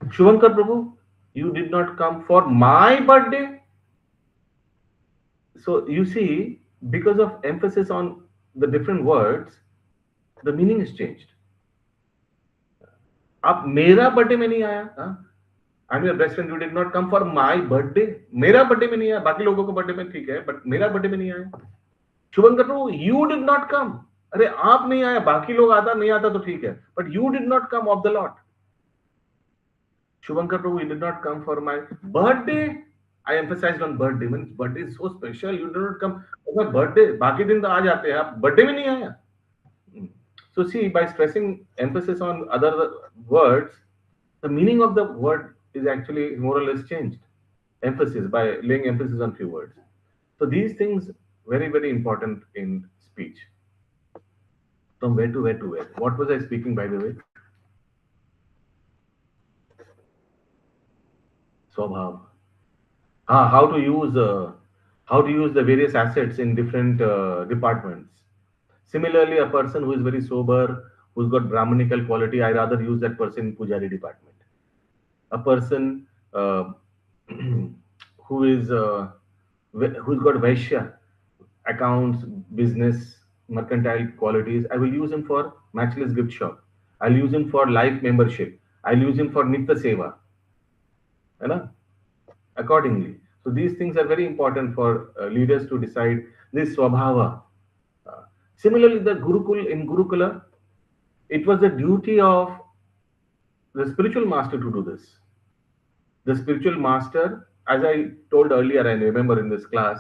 Shubhankar Prabhu, you did not come for my birthday. So you see, because of emphasis on the different words, the meaning is changed. आप मेरा birthday में नहीं आया, I'm your best friend, you did not come for my birthday. मेरा birthday में नहीं आया, बाकी लोगों को बर्थडे में ठीक है, बट मेरा बर्थडे में नहीं आया. शुभंकर प्रभु, you did not come. अरे आप नहीं आया, बाकी लोग आता नहीं आता तो ठीक है, but you did not come of the lot. Shubhankar Prabhu, you did not come for my birthday. I emphasized on birthday. Means birthday is so special. You did not come for my birthday. बाकी दिन तो आ जाते हैं, आप birthday में नहीं आया. So see, by stressing emphasis on other words, the meaning of the word is actually more or less changed. Emphasis, by laying emphasis on few words. So these things very, very important in speech. From where to where to where. What was I speaking, by the way? Swabhav. How to use the various assets in different departments. Similarly, a person who is very sober, who's got Brahmanical quality, I rather use that person in Pujari department. A person who's got Vaishya, accounts, business, mercantile qualities, I will use him for matchless gift shop. I'll use him for life membership. I'll use him for Nitya Seva. Accordingly. So these things are very important for leaders to decide this swabhava. Similarly, the Gurukula, it was the duty of the spiritual master to do this. The spiritual master, as I told earlier, I remember in this class,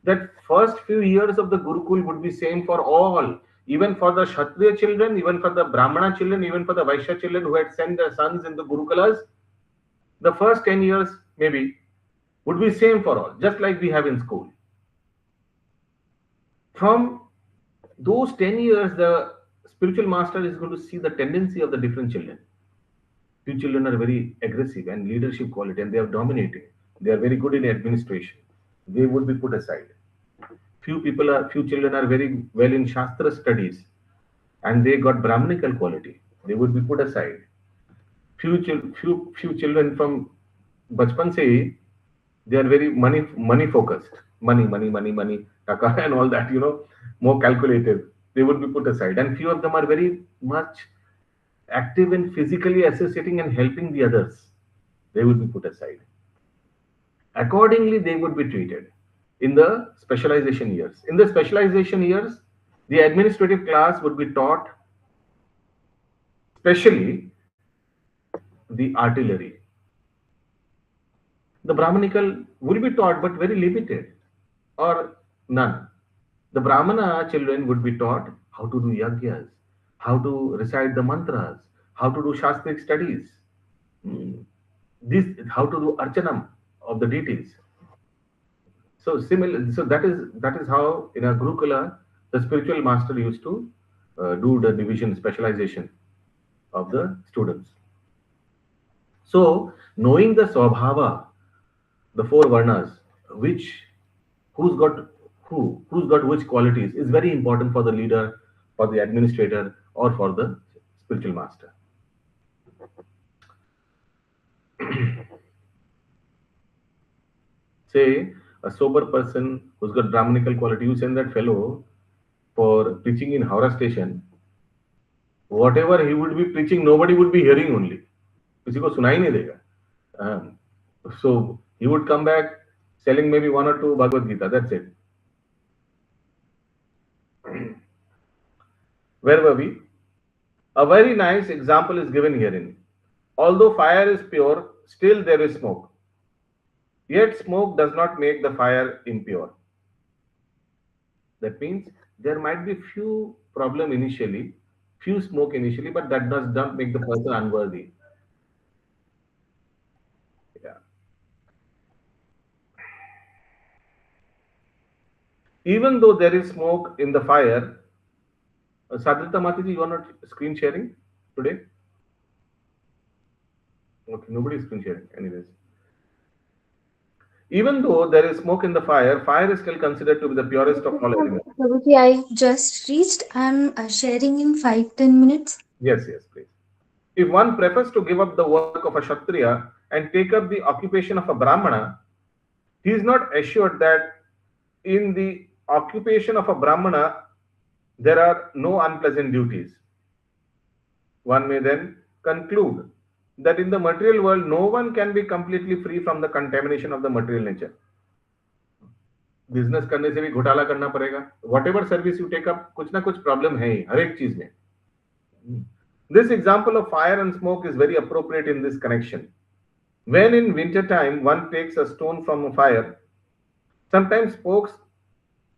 that first few years of the Gurukul would be same for all. even for the Kshatriya children, even for the Brahmana children, even for the Vaishya children who had sent their sons into Gurukulas, the first 10 years maybe would be same for all, just like we have in school. From those 10 years, the spiritual master is going to see the tendency of the different children. Few children are very aggressive and leadership quality, and they are dominating. They are very good in administration. They would be put aside. Few children are very well in Shastra studies, and they got Brahmanical quality. They would be put aside. Few children from Bachpan se, they are very money focused. Money, taka, and all that, more calculative. They would be put aside. And few of them are very much active in physically associating and helping the others. They would be put aside. Accordingly, they would be treated in the specialization years. In the specialization years, the administrative class would be taught, especially the artillery. The Brahmanical will be taught, but very limited or none. The Brahmana children would be taught how to do yagyas, how to recite the mantras, how to do Shastric studies, how to do archanam of the deities. So that is how in a Gurukula the spiritual master used to do the division specialization of the students. So knowing the swabhava, the four varnas, who's got which qualities is very important for the leader, for the administrator, or for the spiritual master. Say a sober person who's got Brahmanical quality, you send that fellow for preaching in Howrah station. Whatever he would be preaching, nobody would be hearing only. किसी को सुनाई नहीं देगा. So he would come back selling maybe 1 or 2 Bhagavad Gita. That's it. Where were we? A very nice example is given herein. Although fire is pure, still there is smoke. Yet smoke does not make the fire impure. That means there might be few problem initially, few smoke initially, but that does not make the person unworthy. Yeah. Even though there is smoke in the fire, Sadrita Mataji, you are not screen sharing today? Okay, nobody is screen sharing. Anyways. Even though there is smoke in the fire, fire is still considered to be the purest of all elements. Prabhuji, I just reached. I'm sharing in 5-10 minutes. Yes, please. If one prefers to give up the work of a Kshatriya and take up the occupation of a Brahmana, he is not assured that in the occupation of a Brahmana there are no unpleasant duties. One may then conclude that in the material world, no one can be completely free from the contamination of the material nature. Business करने से भी घोटाला करना पड़ेगा. Whatever service you take up, कुछ ना कुछ problem है ही, हर एक चीज में. This example of fire and smoke is very appropriate in this connection. When in winter time one takes a stone from a fire, sometimes smoke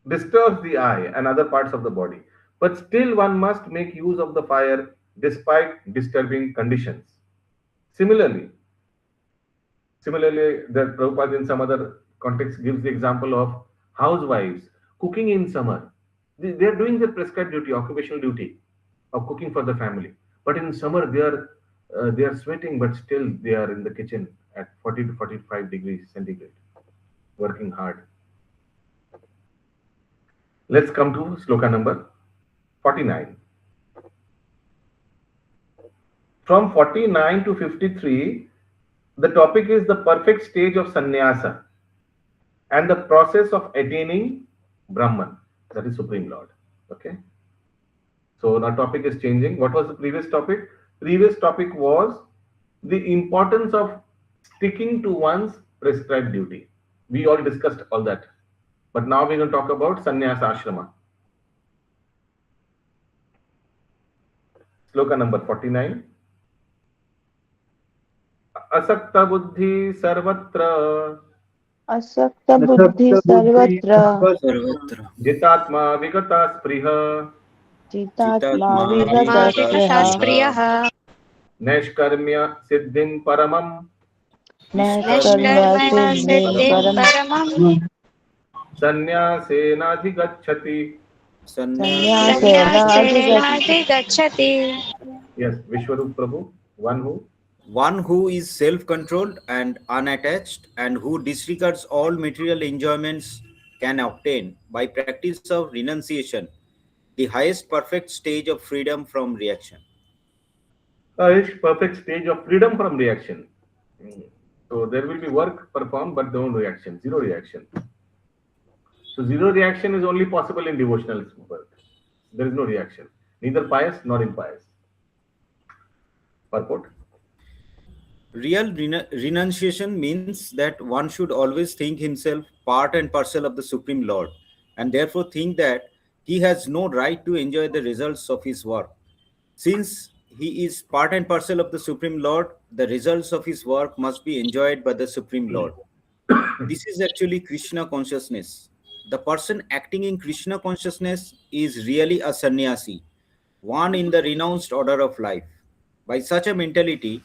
disturbs the eye and other parts of the body, but still one must make use of the fire despite disturbing conditions. Similarly, the Prabhupada in some other context gives the example of housewives cooking in summer. They are doing their prescribed duty, occupational duty of cooking for the family. But in summer they are sweating, but still they are in the kitchen at 40 to 45 degrees centigrade, working hard. Let's come to sloka number 49. From 49 to 53, the topic is the perfect stage of sannyasa and the process of attaining Brahman, that is Supreme Lord. Okay. So now topic is changing. What was the previous topic? Previous topic was the importance of sticking to one's prescribed duty. We all discussed all that. But now we're going to talk about sannyasa ashrama. Sloka number 49. Asakta buddhi sarvatra. Asakta buddhi sarvatra. Jitatma vigata spriha. चितात्मा चित्तात्मा विगतस्पृह विगतस्पृहः नैष्कर्म्य सिद्धिं परमं नैष्कर्म्य निष्कर्म्य सिद्धिं सिद्धिं परम परमं संन्यासेनाधिगच्छति. संन्यासेन अधिगच्छति. संन्यासेनाधिगच्छति. Yes, Vishwarup Prabhu, one who One who is self controlled and unattached and who disregards all material enjoyments can obtain, by practice of renunciation, the highest perfect stage of freedom from reaction. is perfect stage of freedom from reaction. So there will be work performed, but no reaction, zero reaction. So zero reaction is only possible in devotional work. There is no reaction, neither pious nor impious. Purport. Real renunciation means that one should always think himself part and parcel of the Supreme Lord, and therefore think that he has no right to enjoy the results of his work. Since he is part and parcel of the Supreme Lord, the results of his work must be enjoyed by the Supreme Lord. This is actually Krishna consciousness. The person acting in Krishna consciousness is really a sannyasi, one in the renounced order of life. By such a mentality,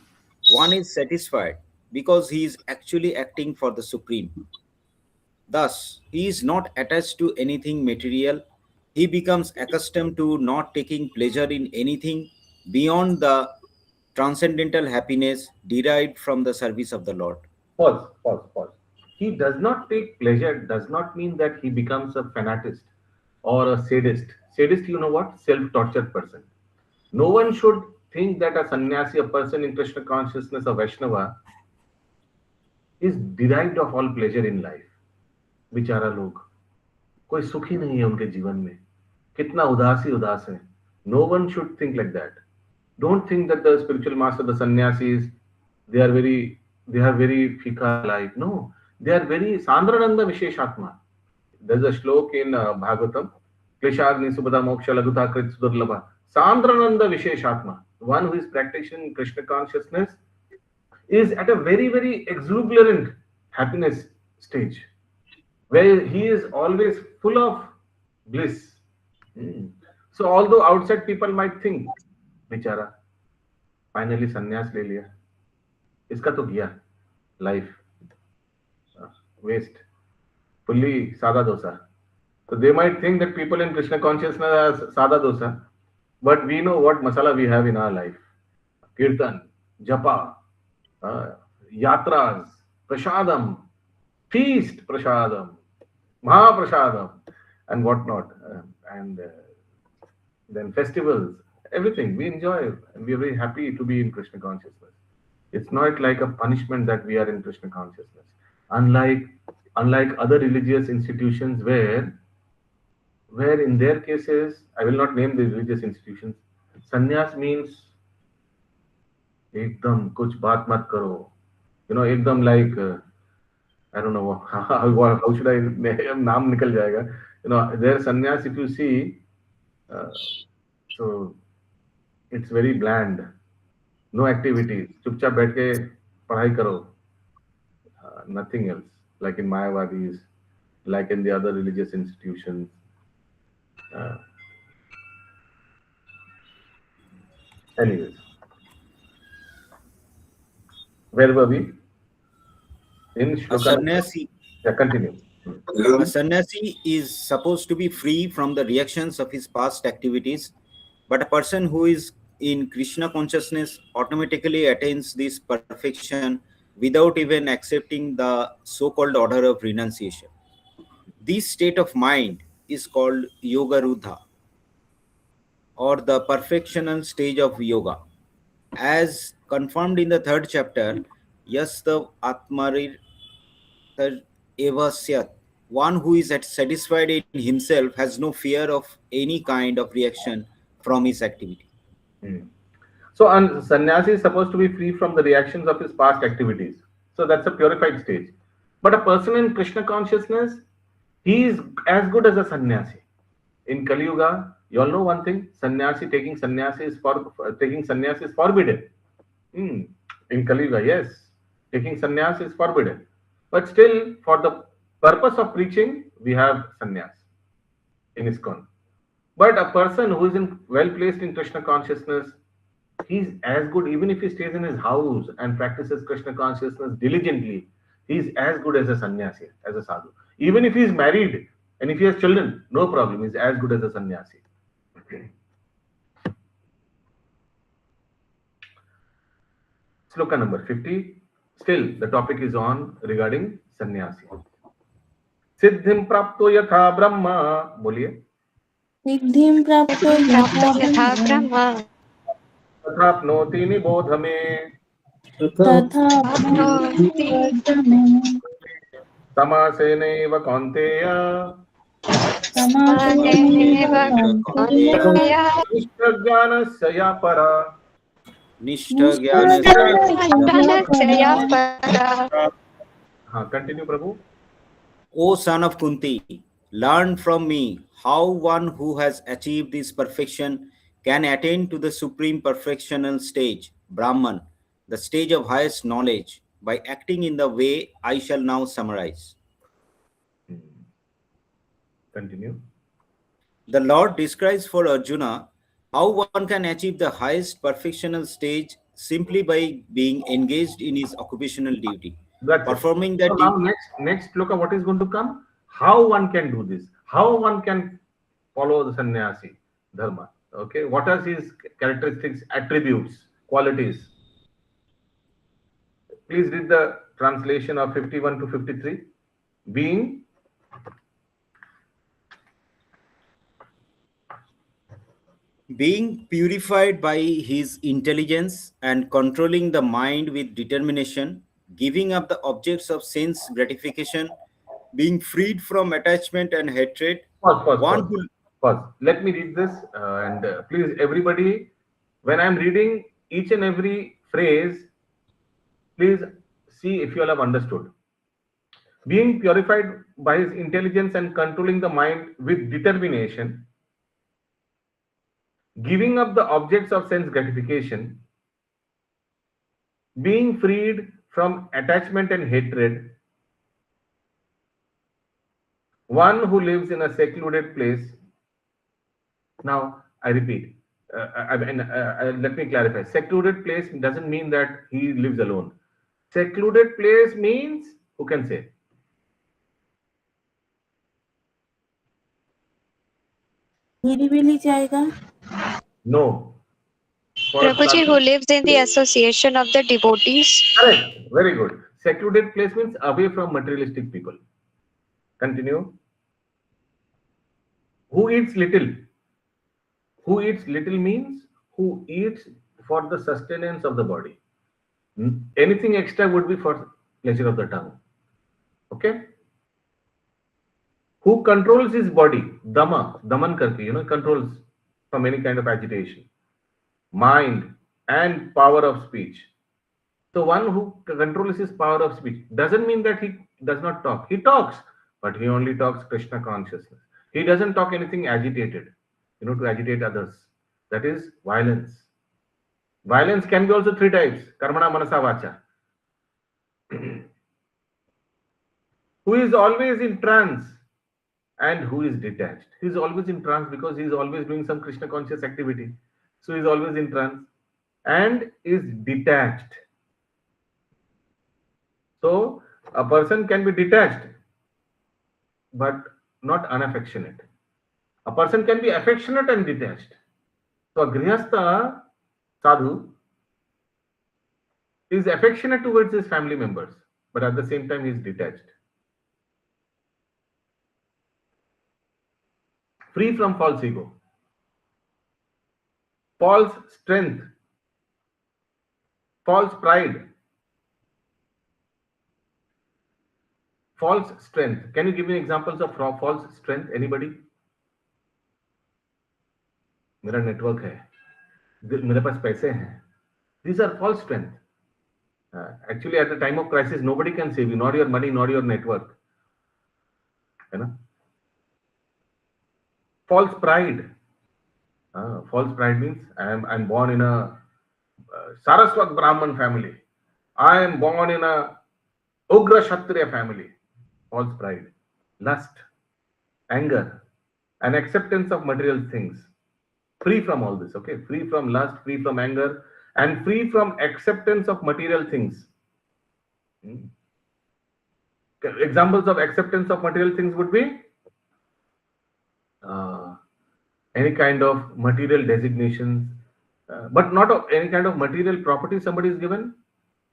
one is satisfied because he is actually acting for the Supreme. Thus, he is not attached to anything material. He becomes accustomed to not taking pleasure in anything beyond the transcendental happiness derived from the service of the Lord. Pause, pause, pause. He does not take pleasure, does not mean that he becomes a fanatist or a sadist. Sadist, you know what? Self-tortured person. No one should think that a sannyasi, a person in Krishna consciousness, a Vaishnava, is derived of all pleasure in life. बेचारा लोग कोई सुखी नहीं है उनके जीवन में, कितना उदास ही उदास है. No one should think like that. Don't think that the spiritual master, the sannyasis, they have very fika life. No, they are very sandrananda visheshatma. There's a shlok in Bhagavatam, kleshagni subhada moksha lagutha krit sudurlabha. Sandrananda visheshatma. One who is practicing Krishna consciousness is at a very, very exuberant happiness stage, where he is always full of bliss. So although outside people might think, बेचारा finally संन्यास ले लिया, इसका तो गया life waste, fully सादा dosa. So they might think that people in Krishna consciousness are sada dosa, but we know what masala we have in our life. Kirtan, japa, yatras, prasadam, feast prasadam, mahaprasadam, and whatnot, and then festivals, everything we enjoy, and we are very happy to be in Krishna consciousness. It's not like a punishment that we are in Krishna consciousness. Unlike other religious institutions where in their cases, I will not name the religious institutions, sannyas means ekdam kuch baat mat karo. Ekdam like I don't know how should I naam nikal jayega. Their sannyas, if you see, so it's very bland, no activities, चुपचाप बैठ के पढ़ाई करो, nothing else, like in Mayavadis, like in the other religious institutions. Anyways, where were we? In A Shloka. sannyasi, Yeah, continue. a sannyasi is supposed to be free from the reactions of his past activities, but a person who is in Krishna consciousness automatically attains this perfection without even accepting the so-called order of renunciation. This state of mind is called Yoga Rudha, or the perfectional stage of yoga. As confirmed in the third chapter, Yasta Atmarir Evasyat, one who is satisfied in himself has no fear of any kind of reaction from his activity. So, sannyasi is supposed to be free from the reactions of his past activities. So that's a purified stage. But a person in Krishna consciousness, he is as good as a sannyasi. In Kali Yuga, you all know one thing: taking sannyasi is forbidden. In Kali Yuga, yes, taking sannyas is forbidden. But still, for the purpose of preaching, we have sannyas in ISKCON. But a person who is well placed in Krishna consciousness, he's as good, even if he stays in his house and practices Krishna consciousness diligently, he's as good as a sannyasi, as a sadhu. Even if he's married and if he has children, no problem, he's as good as a sannyasi. Sloka number 50. Still, the topic is on regarding sannyasi. Siddhim prapto yatha brahma. Boliye. सिद्धिं प्राप्तो यथा यथा ब्रह्म ब्रह्म तथाप्नोति निबोध मे. तथा प्राप्नोति समासेनैव कौन्तेय. समानेनैव कौन्तेय निष्ठज्ञानस्य या परा. ज्ञानस्य या परा. हाँ, continue Prabhu. O son of Kunti, learn from me how one who has achieved this perfection can attain to the supreme perfectional stage, Brahman, the stage of highest knowledge, by acting in the way I shall now summarize. Continue. The Lord describes for Arjuna how one can achieve the highest perfectional stage simply by being engaged in his occupational duty. That's Performing it. that So now next sloka, what is going to come? How one can do this? How one can follow the sannyasi dharma? Okay, what are his characteristics, attributes, qualities? Please read the translation of 51 to 53. Being purified by his intelligence and controlling the mind with determination, giving up the objects of sense gratification, being freed from attachment and hatred. Pause. Let me read this and please everybody, when I'm reading each and every phrase, please see if you all have understood. Being purified by his intelligence and controlling the mind with determination, giving up the objects of sense gratification, being freed from attachment and hatred, one who lives in a secluded place. Now, I repeat, let me clarify. Secluded place doesn't mean that he lives alone. Secluded place means, who can say? निरिबिली जाएगा. No. Prabhuji, who lives in the association of the devotees. Correct. Very good. Secluded place means away from materialistic people. Continue. Who eats little? Who eats little means who eats for the sustenance of the body. Anything extra would be for pleasure of the tongue. Okay? Who controls his body? Daman karke, controls from any kind of agitation. Mind and power of speech. So one who controls his power of speech doesn't mean that he does not talk. He talks, but he only talks Krishna consciousness. He doesn't talk anything agitated, to agitate others. That is violence. Violence can be also three types. Karmana, manasa, vacha. Who is always in trance and who is detached. He is always in trance because he is always doing some Krishna conscious activity. So he is always in trance and is detached. So a person can be detached but not unaffectionate. A person can be affectionate and detached. So a grihastha sadhu is affectionate towards his family members, but at the same time he is detached. Free from false ego, false strength, false pride, false strength. Can you give me examples of false strength? Anybody? मेरा network है, मेरे पास पैसे हैं. These are false strength. Actually, at the time of crisis, nobody can save you, not your money, not your network. False pride. False pride means I'm born in a Saraswat Brahman family. I am born in a Ugra Kshatriya family. False pride. Lust, anger, and acceptance of material things. Free from all this, okay? Free from lust, free from anger, and free from acceptance of material things. Hmm. Examples of acceptance of material things would be uh, any kind of material designations, but not of any kind of material property somebody is given,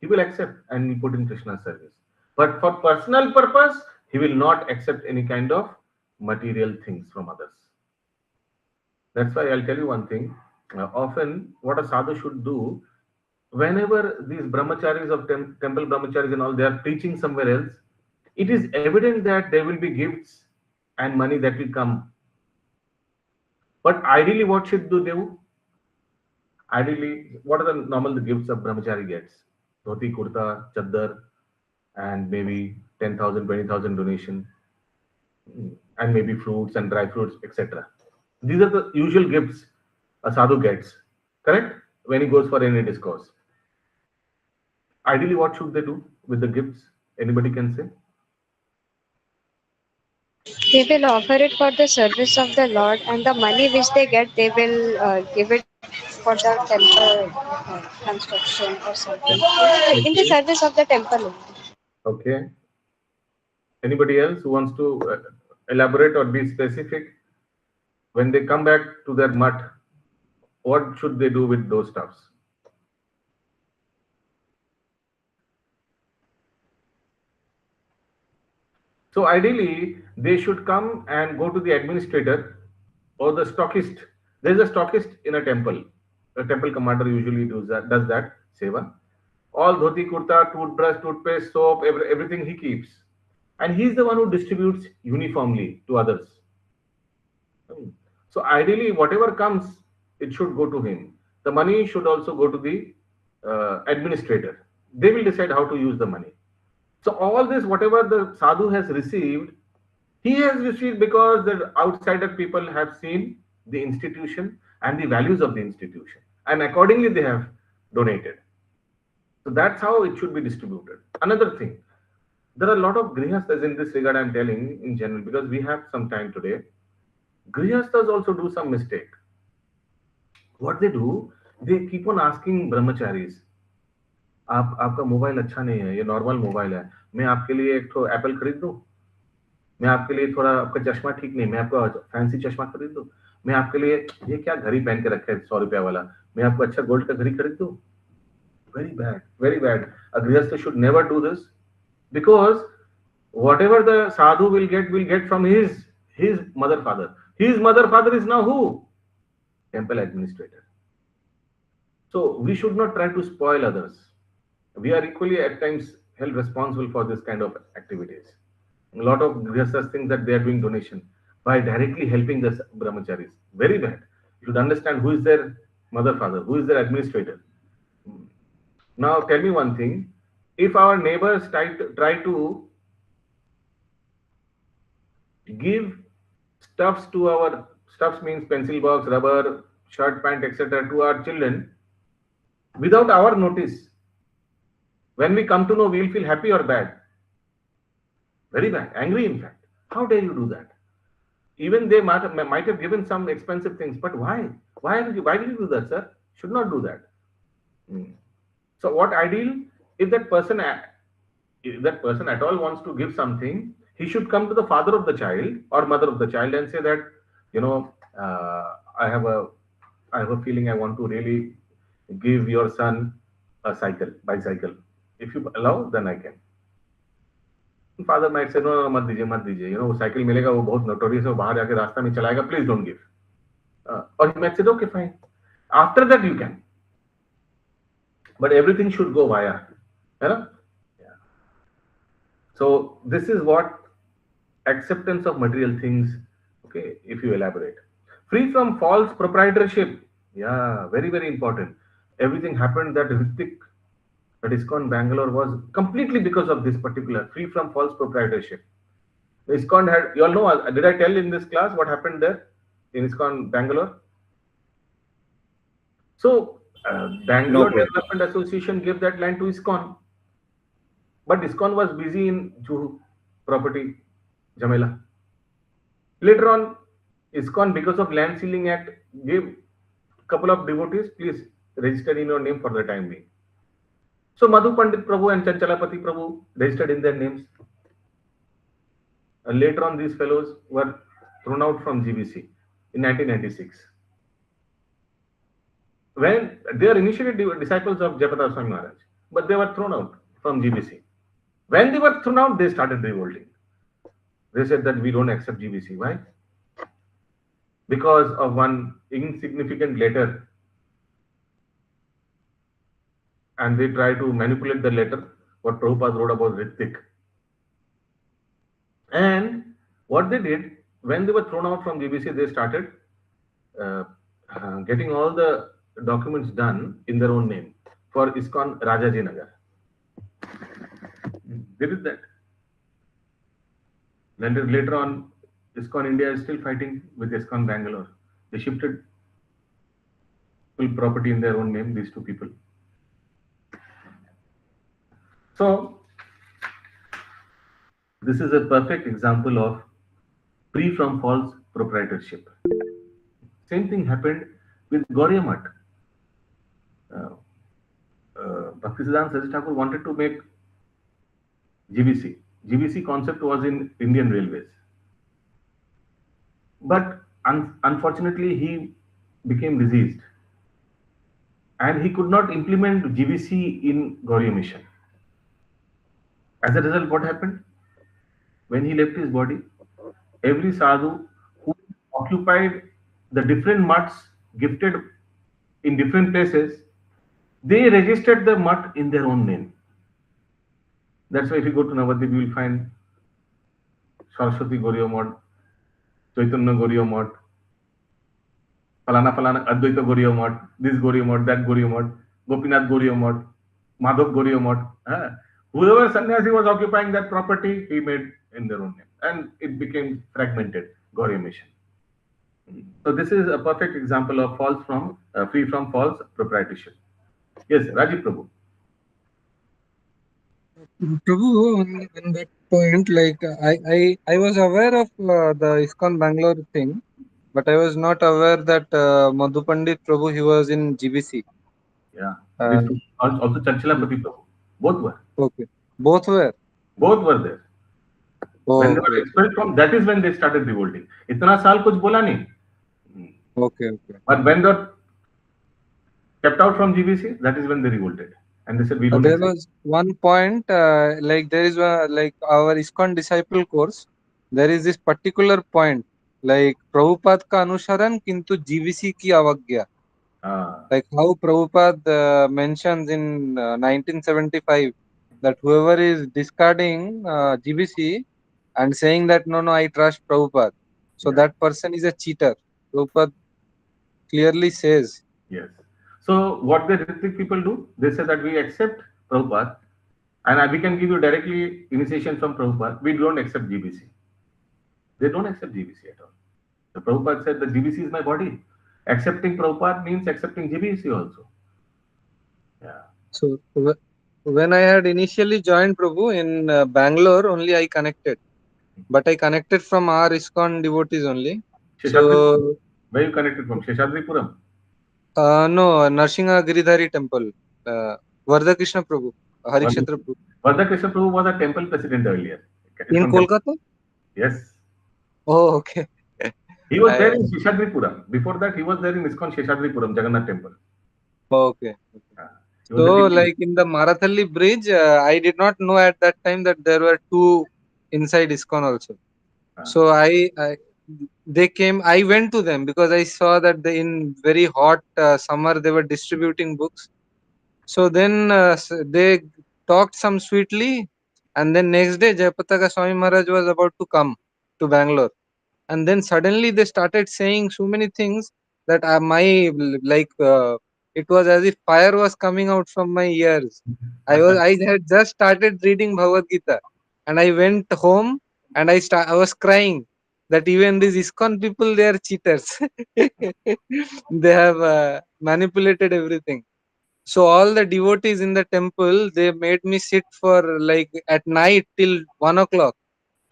he will accept and he put in Krishna's service. But for personal purpose, he will not accept any kind of material things from others. That's why I'll tell you one thing. Often, what a sadhu should do, whenever these brahmacharis of temple brahmacharis and all, they are preaching somewhere else, it is evident that there will be gifts and money that will come. But ideally, what should do they do? Ideally, what are the normal gifts a brahmachari gets? Dhoti, kurta, chaddar, and maybe 10,000, 20,000 donation, and maybe fruits and dry fruits, etc. These are the usual gifts a sadhu gets, correct? When he goes for any discourse. Ideally, what should they do with the gifts? Anybody can say? They will offer it for the service of the Lord, and the money which they get, they will give it for the temple construction or something. In the Okay. service of the temple only. Okay. Anybody else who wants to elaborate or be specific? When they come back to their mutt, what should they do with those stuffs? So ideally, they should come and go to the administrator or the stockist. There is a stockist in a temple. A temple commander usually does that seva. All dhoti, kurta, toothbrush, toothpaste, soap, everything he keeps. And he's the one who distributes uniformly to others. So ideally, whatever comes, it should go to him. The money should also go to the administrator. They will decide how to use the money. So all this, whatever the sadhu has received, he has received because the outsider people have seen the institution and the values of the institution, and accordingly they have donated. So that's how it should be distributed. Another thing, there are a lot of grihasthas in this regard. I'm telling in general because we have some time today. Grihasthas also do some mistake. What they do, they keep on asking brahmacharis, आपका mobile अच्छा नहीं है, ये normal mobile है, मैं आपके लिए एक तो एप्पल खरीद दूं, मैं आपके लिए थोड़ा आपका चश्मा ठीक नहीं, मैं आपको फैंसी चश्मा खरीद दूं, मैं आपके लिए ये क्या घड़ी पहन के रखा है 100 रुपया वाला, मैं आपको अच्छा गोल्ड का घड़ी खरीद दूं. Very bad, very bad. A grihastha should never do this, because whatever the sadhu will get from his mother father. His mother father is now who? Temple administrator. So we should not try to spoil others. We are equally at times held responsible for this kind of activities. A lot of grihasthas think that they are doing donation by directly helping the brahmacharis. Very bad. You should understand who is their mother father, who is their administrator. Now tell me one thing. If our neighbors try to give stuffs to our, stuffs means pencil box, rubber, shirt, pant, etc. to our children without our notice, when we come to know, we will feel happy or bad? Very bad, angry in fact. How dare you do that? Even they might have given some expensive things, but why? Why did you do that, sir? Should not do that. So what ideal, if that person at all wants to give something, he should come to the father of the child or mother of the child and say that, I have a feeling I want to really give your son a bicycle. If you allow, then I can. Father might say, no, मत दीजिए. वो cycle मिलेगा, वो बहुत notorious है, वो बाहर जाके रास्ता में चलाएगा, please don't give. Or he might say, okay, fine. After that you can. But everything should go via. Yeah. So this is what acceptance of material things, okay, if you elaborate. Free from false proprietorship. Yeah, very, very important. Everything happened that Ritik, that ISKCON Bangalore was completely because of this particular, free from false proprietorship. ISKCON had, you all know, did I tell in this class what happened there in ISKCON Bangalore? So Bangalore Development Association gave that land to ISKCON, but ISKCON was busy in Juhu property, Jamela. Later on, ISKCON, because of Land Sealing Act, gave couple of devotees, please register in your name for the time being. So Madhu Pandit Prabhu and Chanchalapati Prabhu registered in their names. Later on, these fellows were thrown out from GBC in 1996. When they are initially disciples of Jayapataka Swami Maharaj, but they were thrown out from GBC. When they were thrown out, they started revolting. They said that we don't accept GBC. Why? Because of one insignificant letter, and they try to manipulate the letter, what Prabhupada wrote about Ritik. And what they did, when they were thrown out from GBC, they started getting all the documents done in their own name for ISKCON Rajaji Nagar. They did that. Then later on, ISKCON India is still fighting with ISKCON Bangalore. They shifted full property in their own name, these two people. So, this is a perfect example of free from false proprietorship. Same thing happened with Gauriya Math. Bhaktisiddhanta Saraswati Thakur wanted to make GBC. GBC concept was in Indian Railways. But unfortunately, he became diseased. And he could not implement GBC in Gauriya Mission. As a result, what happened? When he left his body, every sadhu who occupied the different mutts gifted in different places, they registered the mutt in their own name. That's why if you go to Navadvip, you will find Saraswati Gauriya Math, Chaitanya Gauriya Math, Falana Advaita Gauriya Math, this Gauriya Math, that Gauriya Math, Gopinath Gauriya Math, Madhav Gauriya Math. Whoever sannyasi was occupying that property, he made in their own name. And it became fragmented, Gauriya Mission. So this is a perfect example of free from false proprietorship. Yes, Rajiv Prabhu. Prabhu, on that point, like I was aware of the ISKCON Bangalore thing, but I was not aware that Madhu Pandit Prabhu, he was in GBC. Yeah, these two. Also Chanchalapati Prabhu. Both were. Okay. Both were? Both were there. Oh, when they were expelled from, that is when they started revolting. Itna saal kuch bola nahi. Okay. But when they were kept out from GBC, that is when they revolted. And they said, we don't there accept. was one point, like there is like our ISKCON disciple course, there is this particular point, like Prabhupada ka anusharan kintu GBC ki avagya. Like how Prabhupada mentions in 1975 that whoever is discarding GBC and saying that no, I trust Prabhupada, so that person is a cheater. Prabhupada clearly says. Yes. So what the Ritik people do, they say that we accept Prabhupada and we can give you directly initiation from Prabhupada. We don't accept GBC. They don't accept GBC at all. The Prabhupada said the GBC is my body. Accepting Prabhupada means accepting GBC also. Yeah. So when I had initially joined Prabhu in Bangalore, only I connected. But I connected from our ISKCON devotees only. So where you connected from? Sheshadripuram? No, Narsingha Giridhari temple. Vardha Krishna Prabhu, Harikshetra Prabhu. Vardha Krishna Prabhu was a temple president earlier. In Kolkata? Yes. Oh, okay. He was there in Sheshadripuram. Before that, he was there in ISKCON Sheshadripuram, Jagannath temple. Okay. So, like in the Marathalli bridge, I did not know at that time that there were two inside ISKCON also. So they came. I went to them because I saw that they, in very hot summer, they were distributing books. So then they talked some sweetly, and then next day Jayapataka Swami Maharaj was about to come to Bangalore, and then suddenly they started saying so many things that it was as if fire was coming out from my ears. I had just started reading Bhagavad Gita, and I went home and I was crying that even these ISKCON people, they are cheaters. They have manipulated everything. So all the devotees in the temple, they made me sit for like at night till 1 o'clock.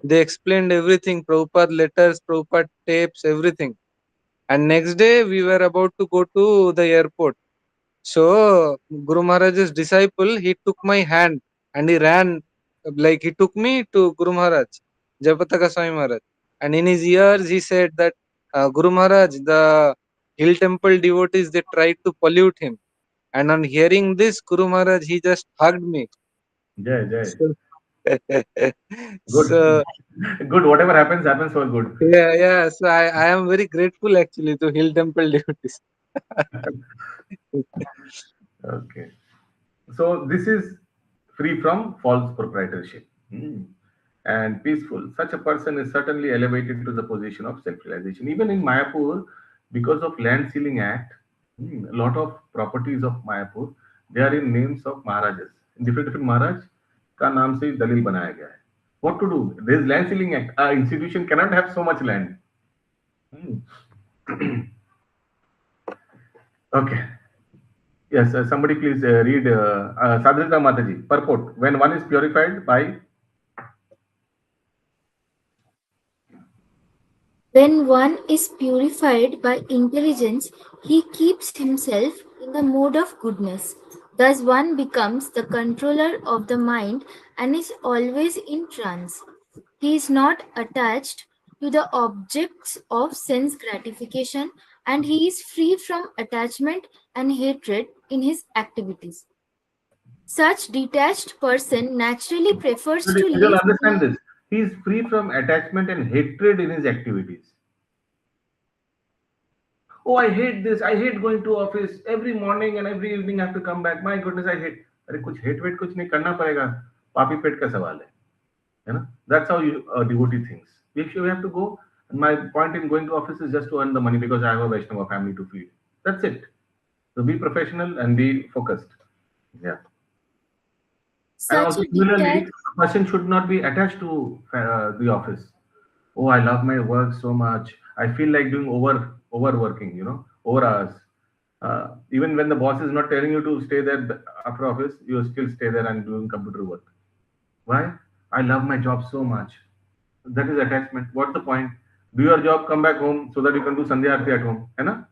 They explained everything, Prabhupada letters, Prabhupada tapes, everything. And next day we were about to go to the airport. So Guru Maharaj's disciple, he took my hand and he ran, like he took me to Guru Maharaj, Jayapataka Swami Maharaj. And in his ears he said that, Guru Maharaj, the hill temple devotees, they tried to pollute him. And on hearing this, Guru Maharaj, he just hugged me. Jai, Jai. So, Good. so Good. Whatever happens, happens for good. yeah. So I am very grateful actually to hill temple devotees. Okay. So this is free from false proprietorship. And peaceful. Such a person is certainly elevated to the position of self-realization. Even in Mayapur, because of Land Sealing Act, a lot of properties of Mayapur, they are in names of Maharajas. Different Maharaj का नाम से दलील बनाया गया है. What to do? There is Land Sealing Act. Our institution cannot have so much land. Okay. Yes, somebody please read Sadrita Mataji. Purport. When one is purified by... When one is purified by intelligence, he keeps himself in the mood of goodness. Thus, one becomes the controller of the mind and is always in trance. He is not attached to the objects of sense gratification and he is free from attachment and hatred in his activities. Such detached person naturally prefers to You'll live. understand this. He is free from attachment and hatred in his activities. Oh, I hate this. I hate going to office every morning and every evening. I have to come back. My goodness, I hate. अरे कुछ hate wait कुछ नहीं करना पड़ेगा. पापी पेट का सवाल है ना? That's how you devotee thinks. If you have to go, my point in going to office is just to earn the money because I have a Vaishnava family to feed. That's it. So be professional and be focused. Yeah. And Such also, a similarly, detached a person should not be attached to the office. Oh, I love my work so much. I feel like doing overworking, over hours. Even when the boss is not telling you to stay there after office, you still stay there and doing computer work. Why? I love my job so much. That is attachment. What's the point? Do your job, come back home so that you can do Sandhya Aarti at home. Hai na?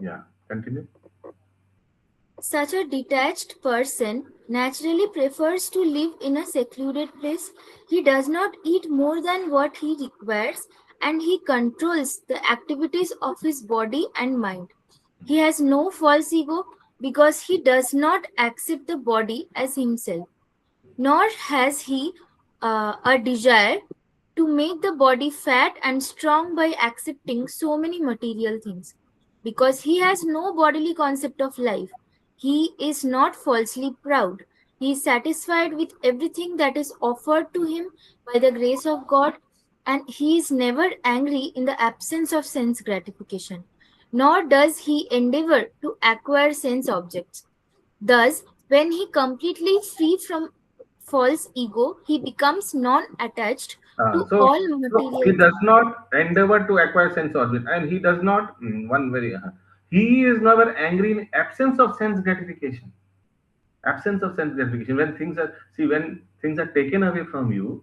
Yeah. Continue. Such a detached person naturally prefers to live in a secluded place. He does not eat more than what he requires and he controls the activities of his body and mind. He has no false ego because he does not accept the body as himself, nor has he a desire to make the body fat and strong by accepting so many material things. Because he has no bodily concept of life, he is not falsely proud. He is satisfied with everything that is offered to him by the grace of God, and he is never angry in the absence of sense gratification, nor does he endeavor to acquire sense objects. Thus, when he completely free from false ego, he becomes non-attached to So, all so he material does things. not endeavor to acquire sense organ, and he does not one very he is never angry in absence of sense gratification. Absence of sense gratification. When things are taken away from you,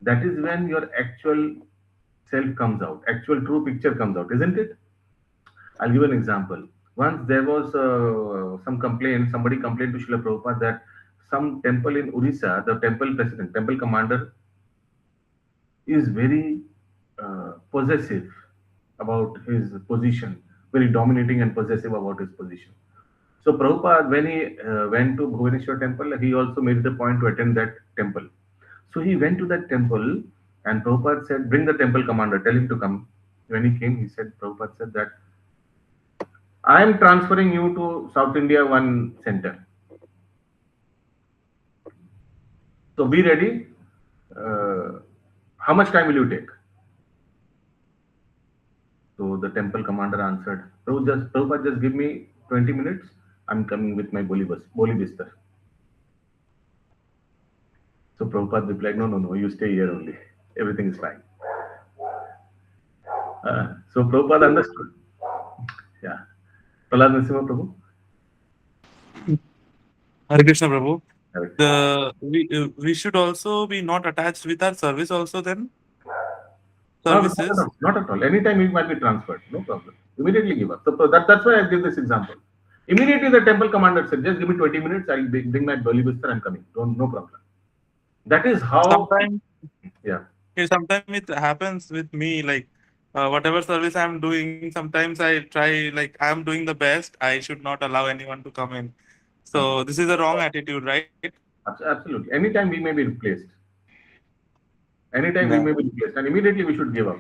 that is when your actual self comes out. Actual true picture comes out, isn't it? I'll give an example. Once there was some complaint. Somebody complained to Srila Prabhupada that some temple in Orissa, the temple president, temple commander, is very possessive about his position, very dominating and possessive about his position. So Prabhupada, when he went to Bhubaneswar temple, he also made the point to attend that temple. So he went to that temple and Prabhupada said, bring the temple commander, tell him to come. When he came, he said, Prabhupada said that, I am transferring you to South India one center. So be ready. How much time will you take? So the temple commander answered, Prabhupada, just give me 20 minutes. I'm coming with my boli bistar. So Prabhupada replied, no, you stay here only. Everything is fine. So Prabhupada understood. Yeah. Prahlad Narasimha Prabhu. Hare Krishna, Prabhu. Correct. We should also be not attached with our service also then No, not at services. all. Not at all. Anytime it might be transferred, no problem. Immediately give up. So that's why I give this example. Immediately the temple commander said, just give me 20 minutes, I'll bring my bali bistar, I'm coming. No problem. That is how, Sometimes yeah. sometimes it happens with me like whatever service I'm doing. Sometimes I try like I'm doing the best. I should not allow anyone to come in. Okay. So this is a wrong attitude, right? Absolutely. Anytime we may be replaced. Anytime we Yeah. may be replaced. And immediately we should give up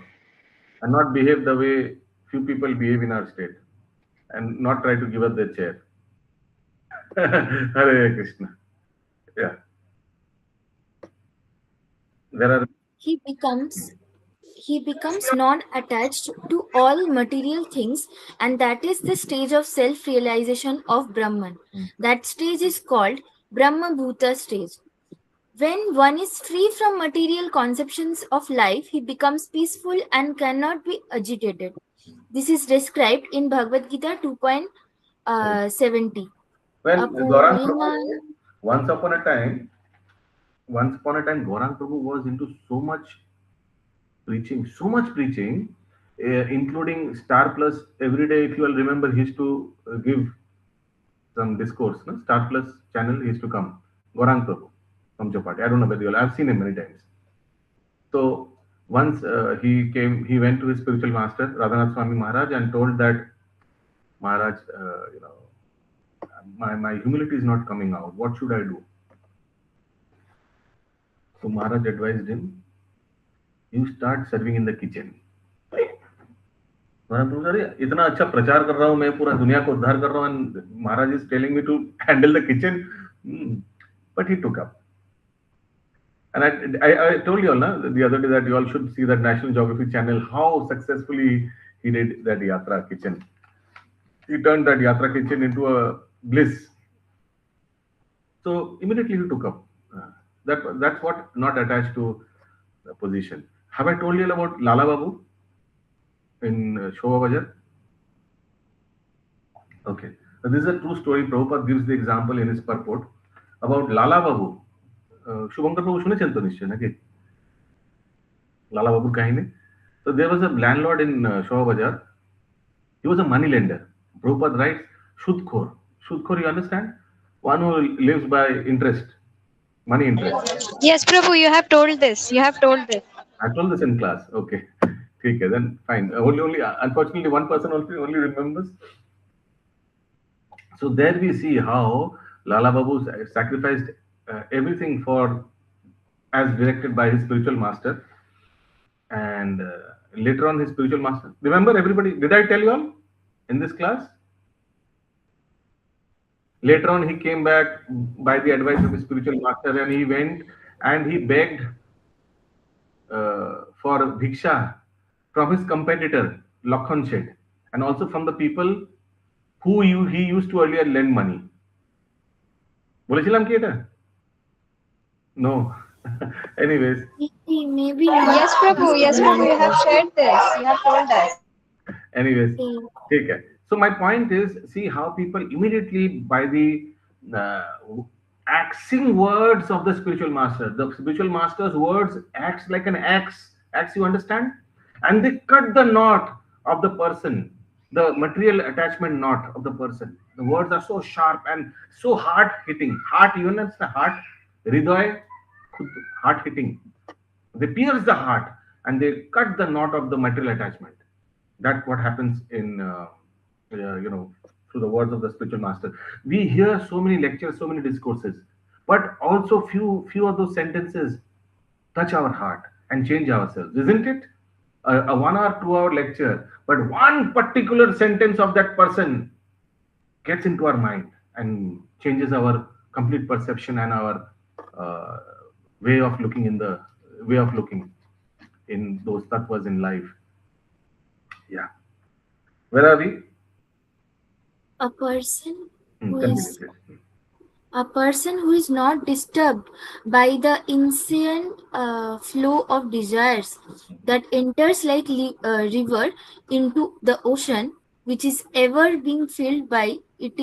and not behave the way few people behave in our state and not try to give up their chair. Hare Krishna. Yeah. There are He becomes non-attached to all material things, and that is the stage of self-realization of Brahman. That stage is called Brahma Bhuta stage. When one is free from material conceptions of life, he becomes peaceful and cannot be agitated. This is described in Bhagavad Gita 2.70. well, Gaurang Apurima. Prabhu, once upon a time, Gaurang Prabhu was into so much preaching, including Star Plus every day. If you all remember, he used to give some discourse. No? Star Plus channel, he used to come. Gaurang Prabhu from Chapati. I don't know whether you all, I've seen him many times. So once he went to his spiritual master, Radhanath Swami Maharaj, and told that, Maharaj, my humility is not coming out. What should I do? So Maharaj advised him, you start serving in the kitchen. इतना अच्छा प्रचार कर रहा हूँ मैं, पूरा दुनिया को उद्धार कर रहा हूँ, and Maharaj is telling me to handle the kitchen. But he took up. And I told you all the other day that you all should see that National Geography channel, how successfully he did that Yatra kitchen. He turned that Yatra kitchen into a bliss. So immediately he took up. That's what not attached to the position. Have I told you about Lala Babu in Shobha Bajar? Okay. So this is a true story. Prabhupada gives the example in his purport about Lala Babu. Shubhankar Prabhu শুনেছেন তো নিশ্চয় নাকি? Lala Babu kahini. So there was a landlord in Shobha Bajar. He was a money lender. Prabhupada writes, Shudkhor. Shudkhor, you understand? One who lives by interest, money interest. Yes, Prabhu, you have told this. You have told this. I told this in class. Okay. Okay, then fine. Only unfortunately, one person only remembers. So there we see how Lala Babu sacrificed everything for, as directed by his spiritual master. And later on, his spiritual master. Remember, everybody, did I tell you all in this class? Later on, he came back by the advice of his spiritual master, and he went and he begged for bhiksha from his competitor, Lakhan Shed, and also from the people who he used to earlier lend money. বলেছিলাম কি এটা? No. Anyways. Maybe. Yes, Prabhu. Yes, Prabhu. You have shared this. You have told us. Anyways, take care. So my point is, see how people immediately, by the axing words of the spiritual master, the spiritual master's words acts like an axe. Axe, you understand? And they cut the knot of the person, the material attachment knot of the person. The words are so sharp and so hard hitting. Heart, you understand the heart? Hriday, heart hitting. They pierce the heart and they cut the knot of the material attachment. That's what happens in, through the words of the spiritual master. We hear so many lectures, so many discourses, but also few of those sentences touch our heart and change ourselves, isn't it? A 1 hour, 2 hour lecture, but one particular sentence of that person gets into our mind and changes our complete perception and our way of looking in those tattvas in life. Yeah. Where are we? A person who Continue, is please. a person who is not disturbed by the insane flow of desires that enters like river into the ocean, which is ever being filled by it,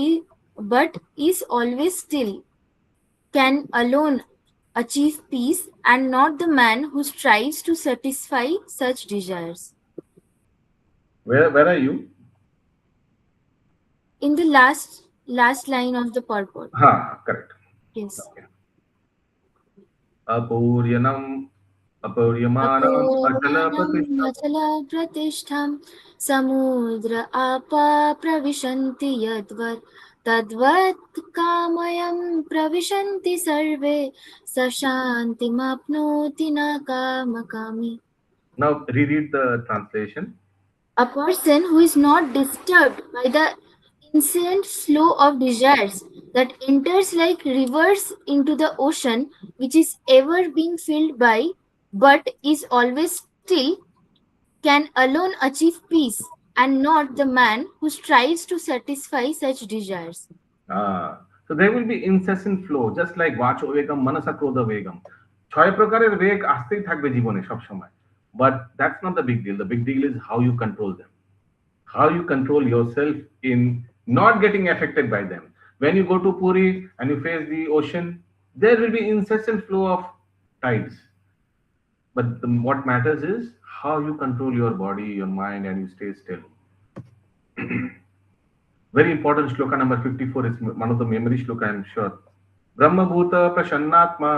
but is always still. can alone achieve peace, and not the man who strives to satisfy such desires. Where are you? In the last line of the purport. Correct. Yes. Okay. Apuryanam Apuryamanam Achala अपूर्णम् Pratishtham. अचलप्रतिष्ठं समुद्र आपा प्रविशन्ति यद्वत् तद्वत् कामयं प्रविशन्ति सर्वे स शान्तिमाप्नोति न कामकामी. Now reread the translation. A person who is not disturbed by the incessant flow of desires that enters like rivers into the ocean, which is ever being filled by, but is always still, can alone achieve peace, and not the man who strives to satisfy such desires. So there will be incessant flow, just like vacho vegam manasa krodha vegam. ছয় প্রকারের বেগ আসতেই থাকবে জীবনে সব সময়, but that's not the big deal. The big deal is how you control them, how you control yourself in not getting affected by them. When you go to Puri and you face the ocean, there will be incessant flow of tides, but what matters is how you control your body, your mind, and you stay still. Very important shloka number 54 is one of the memory shloka, I'm sure. Brahma Bhuta Prashannatma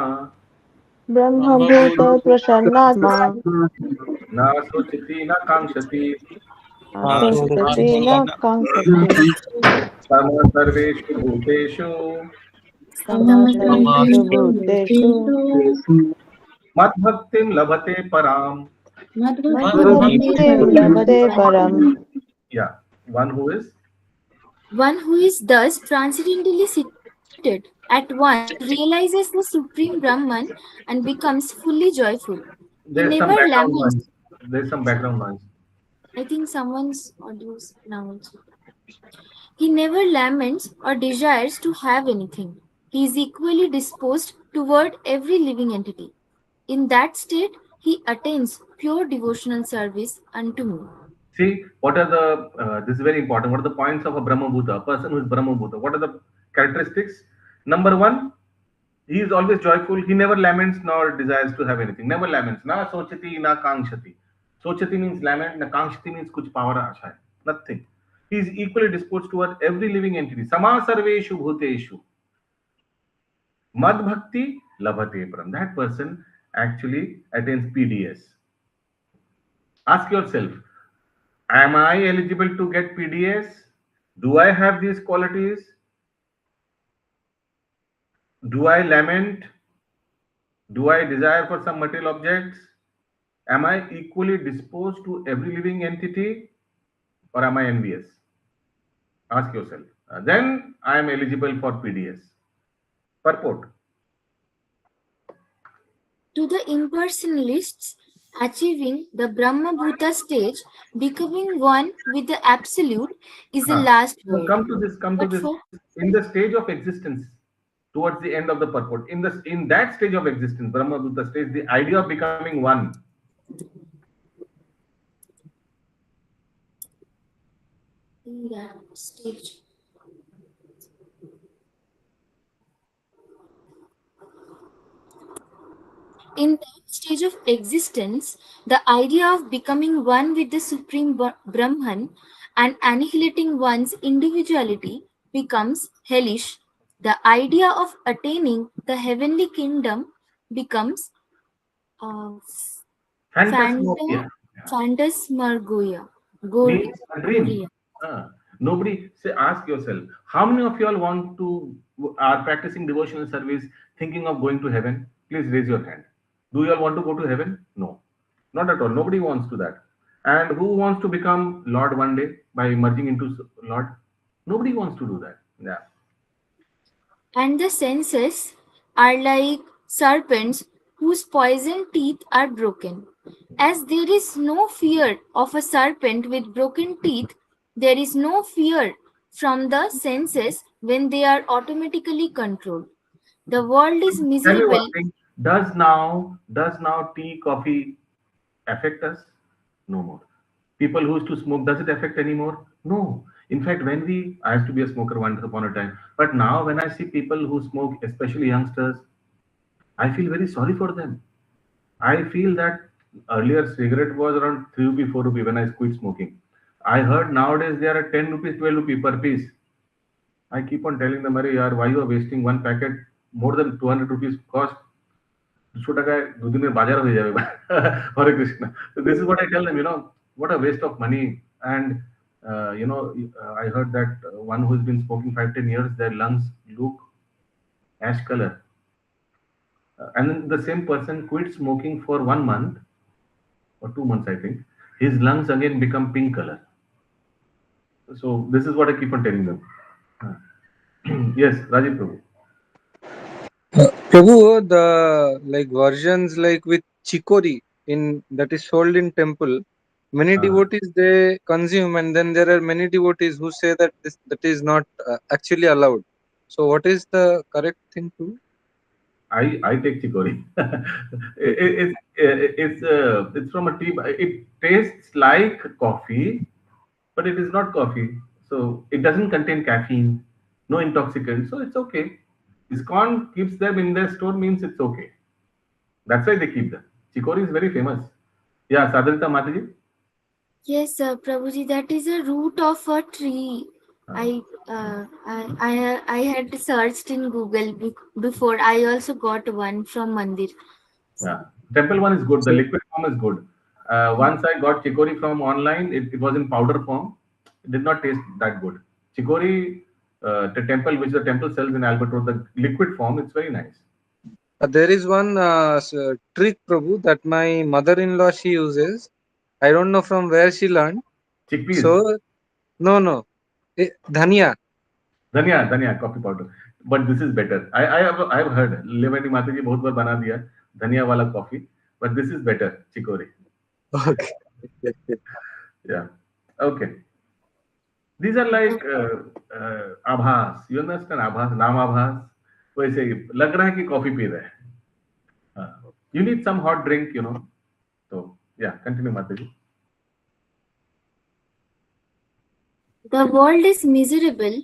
Brahmabhuta Prasannatma Na Sochiti Na Kankshati Asochati na Kankshati Sama Sarveshu Bhuteshu Samasarveshu Bhuteshu Mad Bhaktim Labhate Param. Madhvaktim Labhate Param. Yeah, one who is thus transcendently seated at once realizes the Supreme Brahman and becomes fully joyful. there's some never background laments. noise. There's some background noise. I think someone's audio is now also. He never laments or desires to have anything. He is equally disposed toward every living entity. In that state, he attains pure devotional service unto me. See, what are the, this is very important. What are the points of a Brahma Bhuta, a person who is Brahma Bhuta? What are the characteristics? Number one, he is always joyful. He never laments nor desires to have anything. Never laments. Na sochati, na kankshati. Sochati means lament, na kankshati means kuch power asha hai. Nothing. He is equally disposed toward every living entity. Sama sarveshu bhuteshu. Mad bhakti labhate param. That person actually attains PDS. Ask yourself, am I eligible to get PDS? Do I have these qualities? Do I lament? Do I desire for some material objects? Am I equally disposed to every living entity, or am I envious? Ask yourself. Then I am eligible for PDS. Purport. To the impersonalists, achieving the Brahma Bhuta stage, becoming one with the Absolute, is the last word. Come to this. In the stage of existence, towards the end of the purport, in that stage of existence, Brahma Bhuta stage, the idea of becoming one. In that stage. In that stage of existence, the idea of becoming one with the Supreme Brahman and annihilating one's individuality becomes hellish. The idea of attaining the heavenly kingdom becomes phantasmagoria. Means a dream. Nobody say. Ask yourself, how many of you all are practicing devotional service, thinking of going to heaven? Please raise your hand. Do you all want to go to heaven? No, not at all. Nobody wants to that. And who wants to become Lord one day by merging into Lord? Nobody wants to do that. Yeah. And the senses are like serpents whose poison teeth are broken. As there is no fear of a serpent with broken teeth, there is no fear from the senses when they are automatically controlled. The world is miserable. Does now tea, coffee affect us? No more. People who used to smoke, does it affect anymore? No. In fact, I used to be a smoker once upon a time, but now when I see people who smoke, especially youngsters, I feel very sorry for them. I feel that earlier cigarette was around 3 rupee, 4 rupee when I quit smoking. I heard nowadays they are at 10 rupees, 12 rupee per piece. I keep on telling them, Arey yaar, why you are wasting one packet more than 200 rupees cost? छोटा काय दो दिन में बाजार हो जाएगा. Hare Krishna. So this is what I tell them, what a waste of money. And I heard that one who's been smoking 5-10 years, their lungs look ash color. And then the same person quit smoking for 1 month or 2 months, I think. His lungs again become pink color. So this is what I keep on telling them. Yes, Rajiv Prabhu. Prabhu, the like versions like with chikori in that is sold in temple, many devotees they consume, and then there are many devotees who say that that is not actually allowed. So what is the correct thing to do? I take chicory. It's from a tea. It tastes like coffee, but it is not coffee. So it doesn't contain caffeine, no intoxicant. So it's okay. ISKCON keeps them in their store means it's okay. That's why they keep them. Chicory is very famous. Yeah, Sadharita Mataji. Yes, Prabhuji, that is a root of a tree. I had searched in Google before. I also got one from Mandir. Yeah, temple one is good. The liquid form is good. Once I got chicory from online, it was in powder form. It did not taste that good. Chicory, the temple which the temple sells in Albert Road, the liquid form, it's very nice. There is one trick, Prabhu, that my mother-in-law she uses. I don't know from where she learned. Chickpeas. So no, dhania. धनिया coffee powder. But this is better. I have heard Levani Mataji बहुत बार बना दिया धनिया वाला coffee, but this is better chicory. Okay. Yeah. Okay. These are like आभास. You understand आभास? नाम आभास. वैसे ही लग रहा है कि कॉफी पी रहे हैं. You need some hot drink, So yeah, continue, Mataji. The world is miserable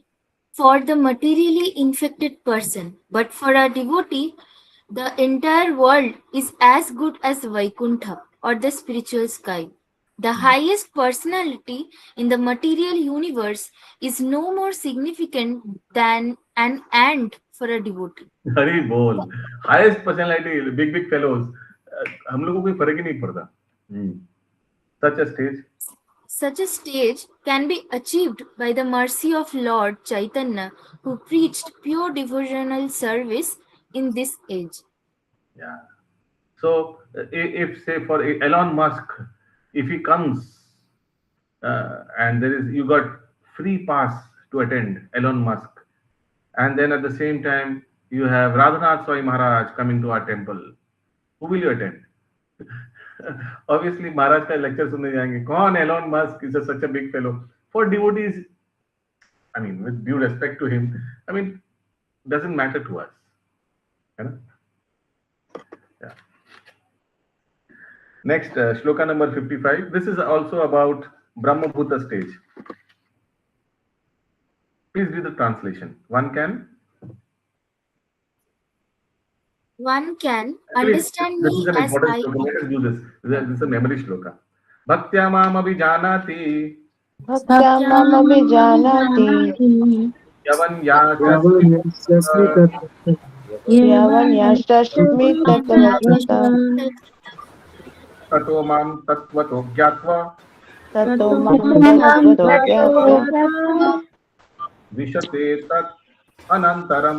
for the materially infected person, but for a devotee, the entire world is as good as Vaikuntha or the spiritual sky. The highest personality in the material universe is no more significant than an ant for a devotee. हरी बोल. Highest personality, big fellows. हम लोगों को कोई फर्क ही नहीं पड़ता. Such a stage can be achieved by the mercy of Lord Chaitanya, who preached pure devotional service in this age. Yeah. So, if say for Elon Musk, if he comes and you got free pass to attend Elon Musk, and then at the same time you have Radhanath Swami Maharaj coming to our temple, who will you attend? Obviously, Maharaj का lecture सुनने जाएंगे. कौन Elon Musk is such a big fellow? For devotees, I mean, with due respect to him, I mean, doesn't matter to us. Yeah. Next, shloka number 55. This is also about Brahma Bhuta stage. Please read the translation. One can understand me as I am. Let us do this. This is a memory shloka. Bhaktya mam abhijanati. Bhaktya mam abhijanati. Yavan yashashmi tatavasata. Tato mam tattvato gyatva. Tato mam tattvato gyatva. Vishate tat anantaram.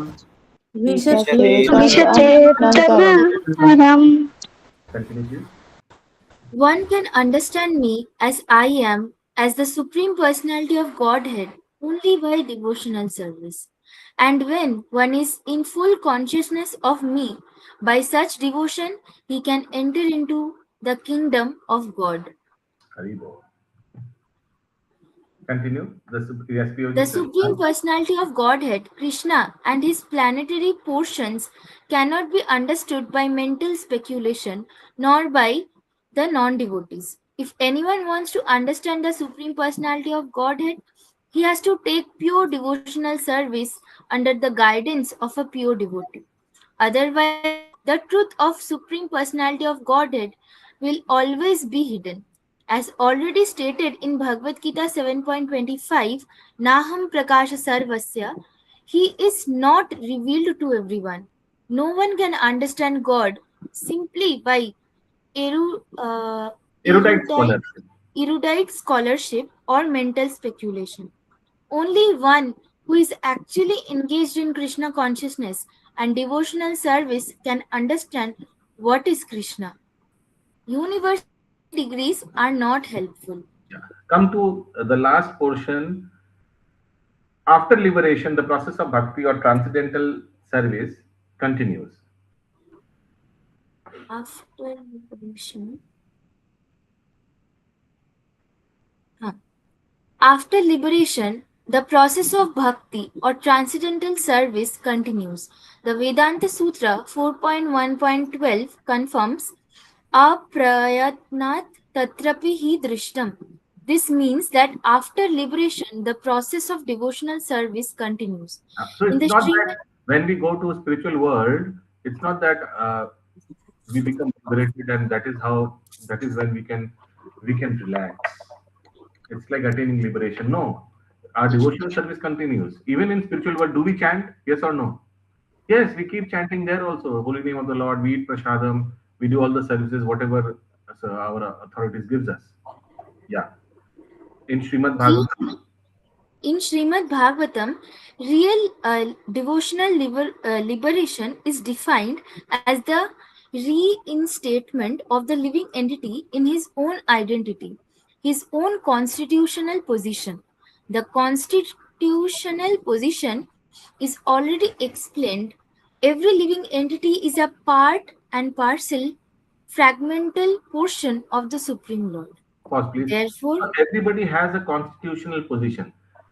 Continue. One can understand me as I am, as the Supreme Personality of Godhead, only by devotional service. And when one is in full consciousness of me, by such devotion, he can enter into the kingdom of God. Haribo. Continue. The Supreme Personality of Godhead, Krishna, and his planetary portions cannot be understood by mental speculation nor by the non-devotees. If anyone wants to understand the Supreme Personality of Godhead, He has to take pure devotional service under the guidance of a pure devotee. Otherwise, the truth of Supreme Personality of Godhead will always be hidden. As already stated in Bhagavad Gita 7.25, Naham Prakasha Sarvasya, he is not revealed to everyone. No one can understand God simply by eru, uh, Erudite erudite, scholar. erudite scholarship or mental speculation. Only one who is actually engaged in Krishna consciousness and devotional service can understand what is Krishna. University degrees are not helpful. Come to the last portion. After liberation, the process of bhakti or transcendental service continues. After liberation, huh. After liberation, the process of bhakti or transcendental service continues. The Vedanta Sutra 4.1.12 confirms Aprayatnat tatrapi hi drishtam. This means that after liberation, the process of devotional service continues. So In it's the not Srimad, that when we go to a spiritual world, it's not that we become liberated and that is when we can relax. It's like attaining liberation. No, our devotional service continues. Even in spiritual world, do we chant? Yes or no? Yes, we keep chanting there also. Holy name of the Lord. We eat prasadam. We do all the services, whatever our authorities gives us. Yeah. In Srimad Bhagavatam. in Srimad Bhagavatam, real devotional liberation is defined as the reinstatement of the living entity in his own identity, his own constitutional position. The constitutional position is already explained. Every living entity is a part and parcel, fragmental portion of the Supreme Lord. Pause, please. Therefore, So everybody has a constitutional position.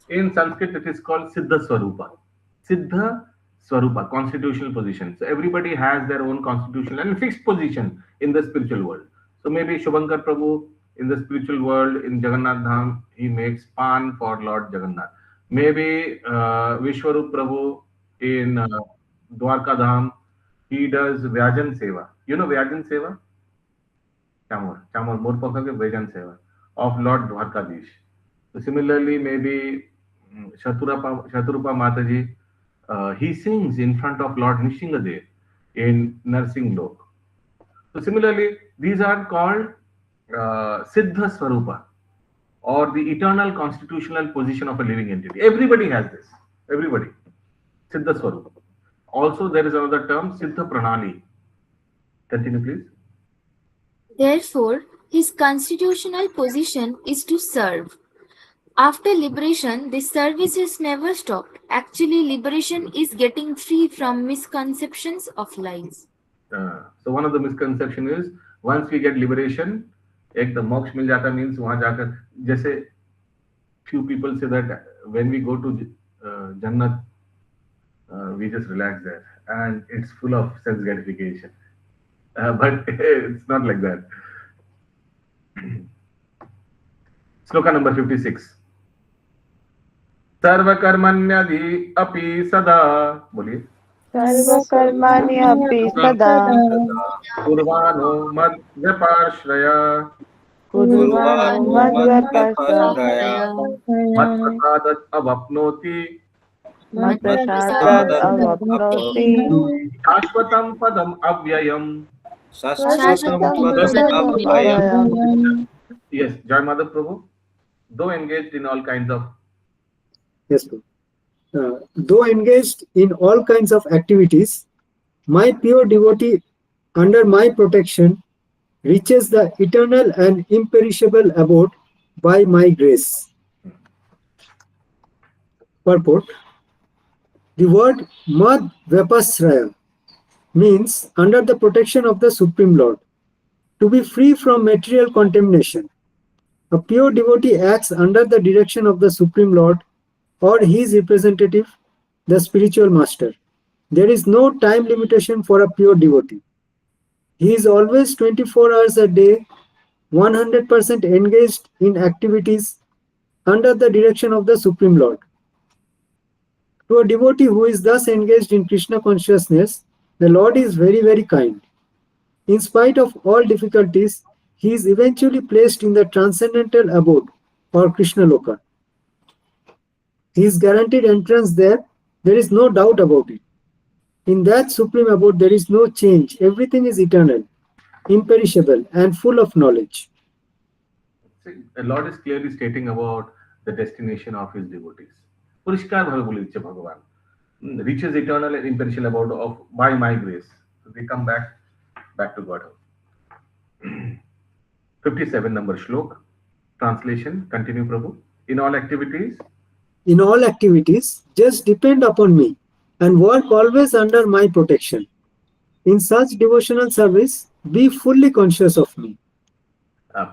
In Sanskrit, it is called Siddha Swarupa. Siddha Swarupa, constitutional position. So everybody has their own constitutional and fixed position in the spiritual world. So maybe Shubhankar Prabhu in the spiritual world in Jagannath Dham, he makes pan for Lord Jagannath. Maybe Vishwarup Prabhu in Dwarka Dham, he does Vyajan Seva. You know Vyajan Seva? Chamor, Morpaka Vajan Seva of Lord Dwarkadish. So similarly, maybe Shaturupa Mataji, he sings in front of Lord Nishingadev in Narsing Lok. So similarly, these are called Siddha Swarupa or the eternal constitutional position of a living entity. Everybody has this. Everybody. Siddha Swarupa. Also, there is another term, Siddha Pranali. Continue, please. therefore, his constitutional position is to serve. After liberation, this service is never stopped. Actually, liberation is getting free from misconceptions of lies. So one of the misconception is once we get liberation, एक the मोक्ष मिल जाता means वहां जाकर जैसे few people say that when we go to Jannat, we just relax there and it's full of sense gratification. But it's not like that. Sloka number 56. सर्वकर्मण्यधि अपि सदा बोलिए सर्वकर्माणि अपि सदा कुर्वाणो मद्व्यपाश्रय कुर्वाणो मद्व्यपाश्रय मत्प्रसादत् अवाप्नोति मत्प्रसादात् अवाप्नोति शाश्वतं पदम् अव्ययम्. शाश्वतं पदम् अव्ययम्. Yes, Joy Mother Prabhu, though engaged in all kinds of Yes, though engaged in all kinds of activities, my pure devotee under my protection reaches the eternal and imperishable abode by my grace. Purport. The word Mad Vyapasraya means under the protection of the Supreme Lord, to be free from material contamination. A pure devotee acts under the direction of the Supreme Lord or his representative, the spiritual master. There is no time limitation for a pure devotee. He is always 24 hours a day, 100% engaged in activities under the direction of the Supreme Lord. To a devotee who is thus engaged in Krishna consciousness, the Lord is very, very kind. In spite of all difficulties, he is eventually placed in the transcendental abode or Krishna Loka. He is guaranteed entrance there. There is no doubt about it. In that supreme abode, there is no change. Everything is eternal, imperishable, and full of knowledge. See, the Lord is clearly stating about the destination of his devotees. Purishkar bhave bole diche Bhagavan. Reaches eternal and imperishable abode of by my grace. So they come back to Godhead. 57 number shlok. Translation. Continue, Prabhu. In all activities, just depend upon me and work always under my protection. In such devotional service, be fully conscious of me.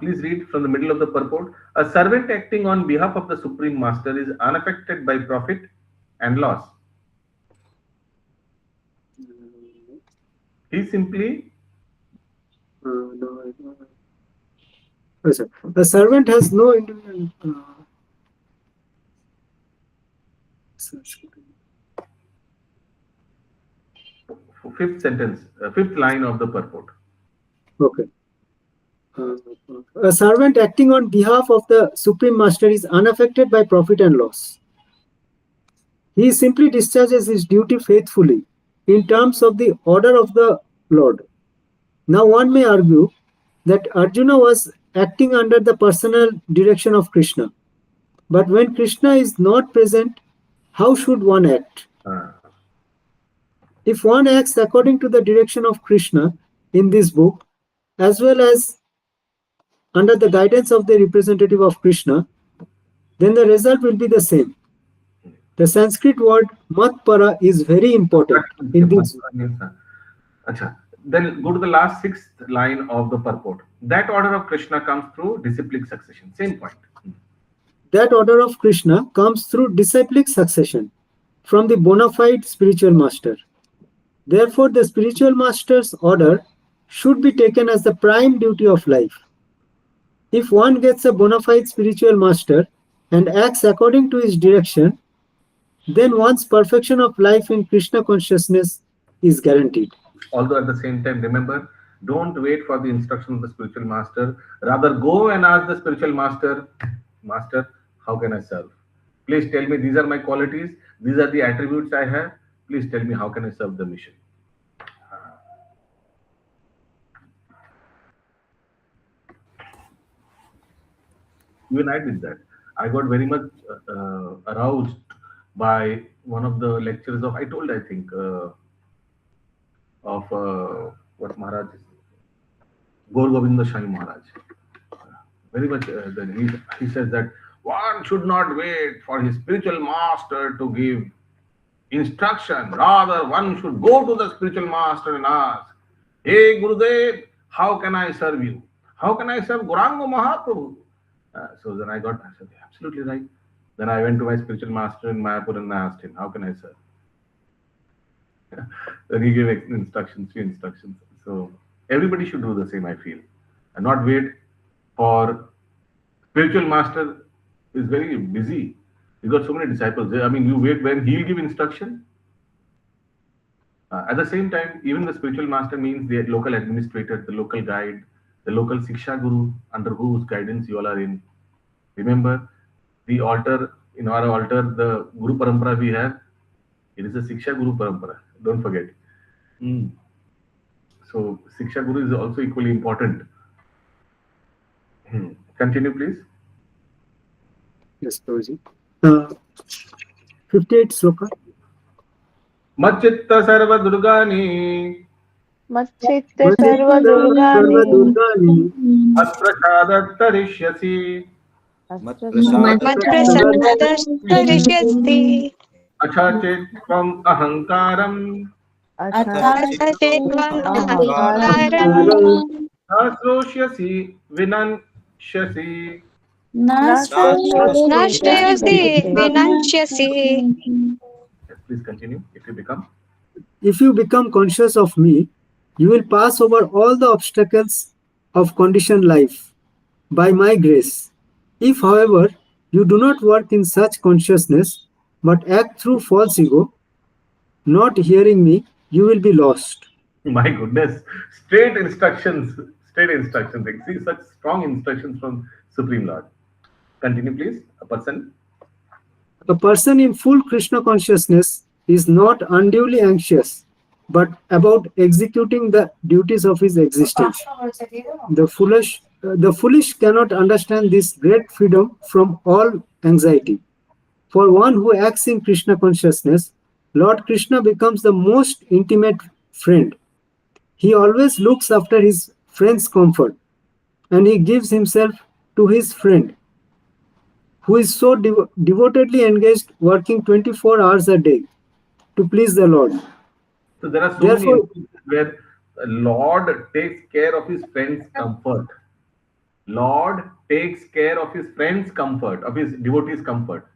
Please read from the middle of the purport. A servant acting on behalf of the Supreme Master is unaffected by profit and loss. He simply A servant has no individual. Fifth sentence, fifth line of the purport. Okay. A servant acting on behalf of the Supreme Master is unaffected by profit and loss. He simply discharges his duty faithfully in terms of the order of the Lord. Now one may argue that Arjuna was acting under the personal direction of Krishna. But when Krishna is not present, how should one act? If one acts according to the direction of Krishna in this book, as well as under the guidance of the representative of Krishna, then the result will be the same. The Sanskrit word matpara is very important in this. Then go to the last sixth line of the purport. That order of Krishna comes through disciplic succession. Same point. That order of Krishna comes through disciplic succession from the bona fide spiritual master. Therefore, the spiritual master's order should be taken as the prime duty of life. If one gets a bona fide spiritual master and acts according to his direction, then one's perfection of life in Krishna consciousness is guaranteed. Although at the same time, remember, don't wait for the instruction of the spiritual master. Rather, go and ask the spiritual master, Master, how can I serve? Please tell me, these are my qualities. These are the attributes I have. Please tell me, how can I serve the mission? Even I did that. I got very much aroused by one of the lectures of, I think, what Maharaj is, Gaur Govinda Shai Maharaj. Very much, he says that one should not wait for his spiritual master to give instruction. Rather, one should go to the spiritual master and ask, hey Gurudev, how can I serve you? How can I serve Gauranga Mahaprabhu? So then I said, absolutely right. Then I went to my spiritual master in Mayapur and I asked him, how can I serve? Then he gave instructions, few instructions. So everybody should do the same, I feel. And not wait for spiritual master is very busy. He's got so many disciples. I mean, you wait when he'll give instruction. At the same time, even the spiritual master means the local administrator, the local guide, the local Siksha Guru, under whose guidance you all are in. Remember, the altar, in our altar, the Guru Parampara we have, it is a Siksha Guru Parampara. Don't forget. So, Siksha Guru is also equally important. Continue, please. Yes, Prabhuji. 58 sloka. Machitta sarva durgani Machitte sarva durgani Atprasadat tarishyasi Matprasadastarishati Achachet tvam ahankaram Nasroshyasi vinansyasi. Nashrayasi vinansyasi. Please continue. If you become conscious of me, you will pass over all the obstacles of conditioned life by my grace. If, however, you do not work in such consciousness, but act through false ego, not hearing me, you will be lost. My goodness, straight instructions, straight instructions. See, such strong instructions from Supreme Lord. Continue, please. A person. A person in full Krishna consciousness is not unduly anxious, but about executing the duties of his existence. The foolish cannot understand this great freedom from all anxiety. For one who acts in Krishna consciousness, Lord Krishna becomes the most intimate friend. He always looks after his friend's comfort, and he gives himself to his friend, who is so devotedly engaged, working 24 hours a day to please the Lord. So there are so many Therefore, instances where the Lord takes care of his friend's comfort. Lord takes care of his friend's comfort, of his devotee's comfort.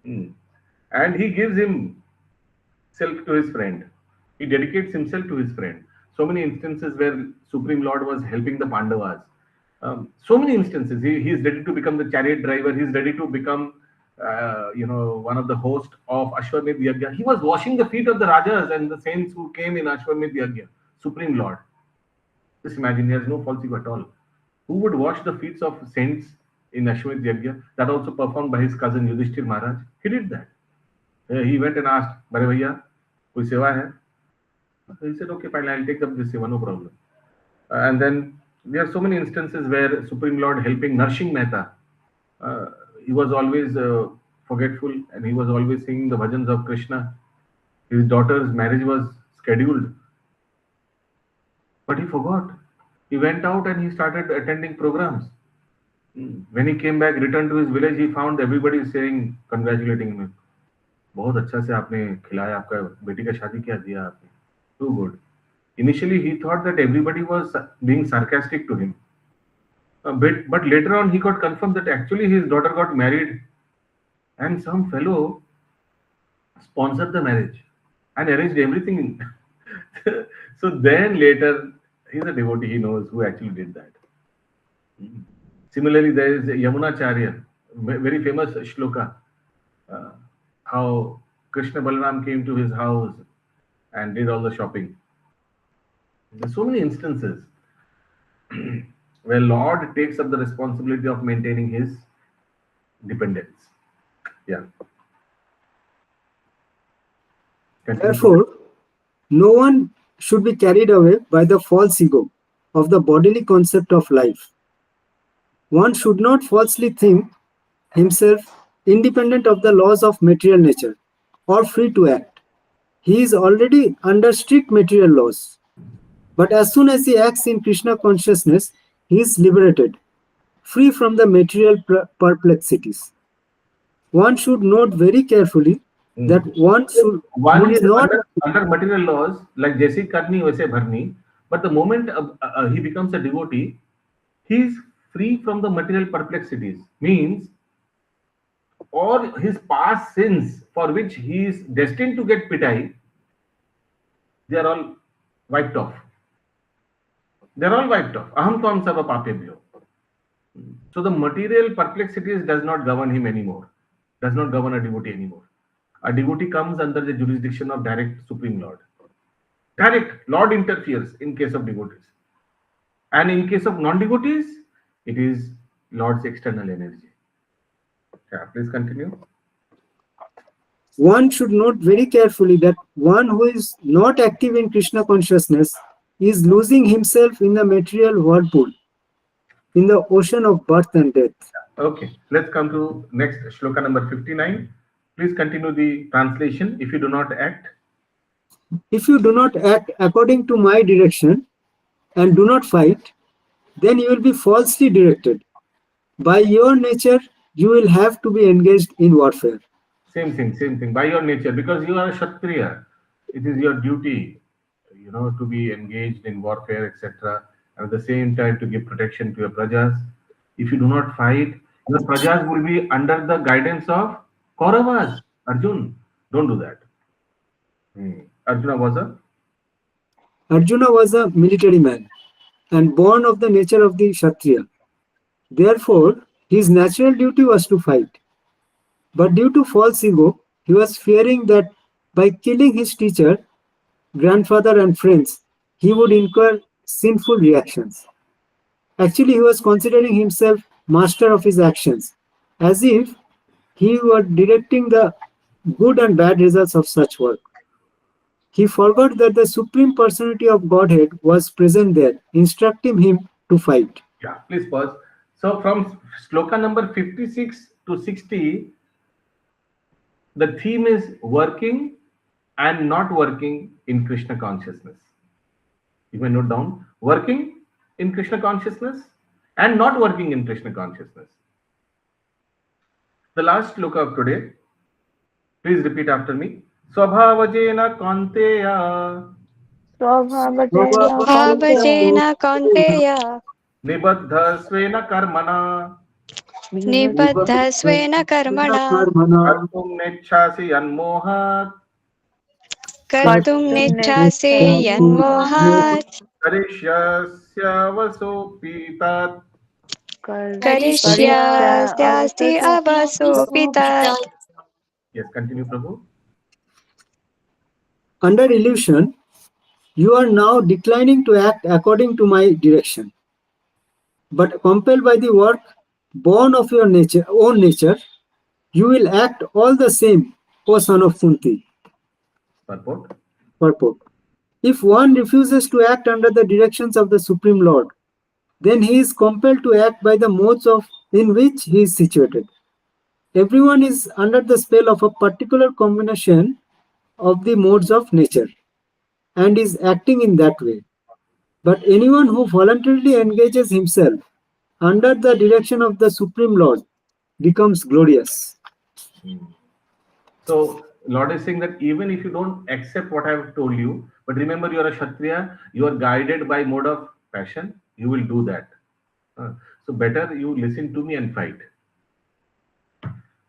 And he gives himself to his friend. He dedicates himself to his friend. So many instances where Supreme Lord was helping the Pandavas. So many instances. He is ready to become the chariot driver. He is ready to become, one of the host of Ashwamedh Yajna. He was washing the feet of the Rajas and the saints who came in Ashwamedh Yajna. Supreme Lord. Just imagine, he has no false ego at all. Who would wash the feet of saints in Ashwamedh Yajna? That also performed by his cousin Yudhishthir Maharaj. He did that. He went and asked, Bare bhaiya, koi seva hai? He said, okay, fine, I'll take up this seva, no problem. And then there are so many instances where Supreme Lord helping Narshing Mehta. He was always forgetful, and he was always singing the bhajans of Krishna. His daughter's marriage was scheduled, but he forgot. He went out and he started attending programs. When he came back, returned to his village, he found everybody saying, congratulating him. बहुत अच्छा से आपने खिलाया, आपका बेटी का शादी क्या दिया आपने. Too good. Initially, he thought that everybody was being sarcastic to him. But later on, he got confirmed that actually his daughter got married and some fellow sponsored the marriage and arranged everything. So then later, he's a devotee, he knows who actually did that. Similarly, there is Yamunacharya, very famous shloka, how Krishna Balaram came to his house and did all the shopping. There's so many instances where Lord takes up the responsibility of maintaining his dependence. Yeah. therefore, no one should be carried away by the false ego of the bodily concept of life. One should not falsely think himself independent of the laws of material nature or free to act. He is already under strict material laws. But as soon as he acts in Krishna consciousness, he is liberated, free from the material perplexities. One should note very carefully that one One is is not under material laws, like Jaisi Karni, Vaise Bharni, but the moment he becomes a devotee, he is free from the material perplexities. Means all his past sins for which he is destined to get pitai, they are all wiped off. They're all wiped off. Aham tvam sava papebhyo. So the material perplexities does not govern him anymore, does not govern a devotee anymore. A devotee comes under the jurisdiction of direct Supreme Lord. Direct. Lord interferes in case of devotees. And in case of non-devotees, it is Lord's external energy. Yeah, please continue. One should note very carefully that one who is not active in Krishna consciousness is losing himself in the material whirlpool, in the ocean of birth and death. Okay, let's come to next shloka number 59. Please continue the translation. If you do not act. If you do not act according to my direction and do not fight, then you will be falsely directed. By your nature, you will have to be engaged in warfare. Same thing. By your nature, because you are a Kshatriya, it is your duty, to be engaged in warfare, etc. And at the same time, to give protection to your prajas. If you do not fight, your prajas will be under the guidance of Kauravas. Arjun, don't do that. Arjuna was a military man and born of the nature of the Kshatriya. Therefore, his natural duty was to fight. But due to false ego, he was fearing that by killing his teacher, grandfather, and friends, he would incur sinful reactions. Actually, he was considering himself master of his actions, as if he were directing the good and bad results of such work. He forgot that the Supreme Personality of Godhead was present there, instructing him to fight. Yeah, please pause. So from sloka number 56 to 60, the theme is working and not working in Krishna consciousness. You may note down working in Krishna consciousness and not working in Krishna consciousness. The last sloka of today, please repeat after me. Swabhavajena Kanteya स्वभावजेन Kaunteya Nibaddha Svena Karmana निबद्धस्वेन कर्मणा Kartum Nechasi Anmohat कर्तुं नेच्छासि यन्मोहात् Karishyasya Tat. करिष्यास्ति अवसोऽपि तत्. Yes, continue, Prabhu. Under illusion, you are now declining to act according to my direction. But compelled by the work born of your own nature, you will act all the same, O son of Kunti. Purport. Purport. If one refuses to act under the directions of the Supreme Lord, then he is compelled to act by the modes in which he is situated. Everyone is under the spell of a particular combination of the modes of nature and is acting in that way. But anyone who voluntarily engages himself under the direction of the Supreme Lord becomes glorious. So Lord is saying that even if you don't accept what I have told you, but remember you are a Kshatriya, you are guided by mode of passion, you will do that. So better you listen to me and fight.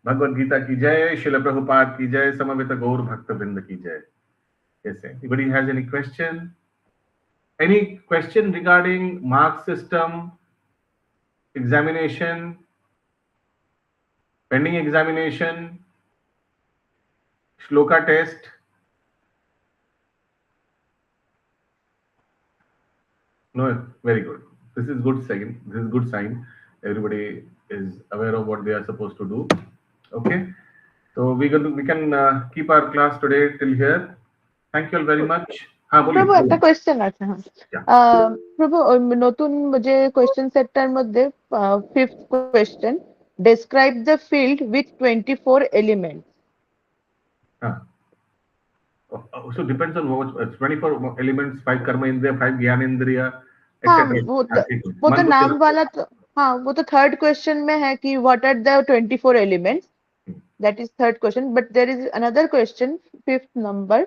Bhagavad Gita ki jai, Srila Prabhupada ki jai, Samaveta Gaur Bhakta Vrinda ki jai. Yes, anybody has any question? Any question regarding mark system, examination, pending examination, shloka test? No, very good. This is good sign. This is good sign. Everybody is aware of what they are supposed to do. Okay. So we can keep our class today till here. Thank you all very much. প্রভু একটা question আছে। প্রভু নতুন যে question সেটটার মধ্যে fifth question, describe the field with 24 elements. So depends on what 24 elements, 5 karma indriya, 5 jnana indriya, etc. वो तो नाम वाला तो हाँ, वो तो थर्ड क्वेश्चन में है कि what are the 24 elements. That is third question, but there is another question, fifth number.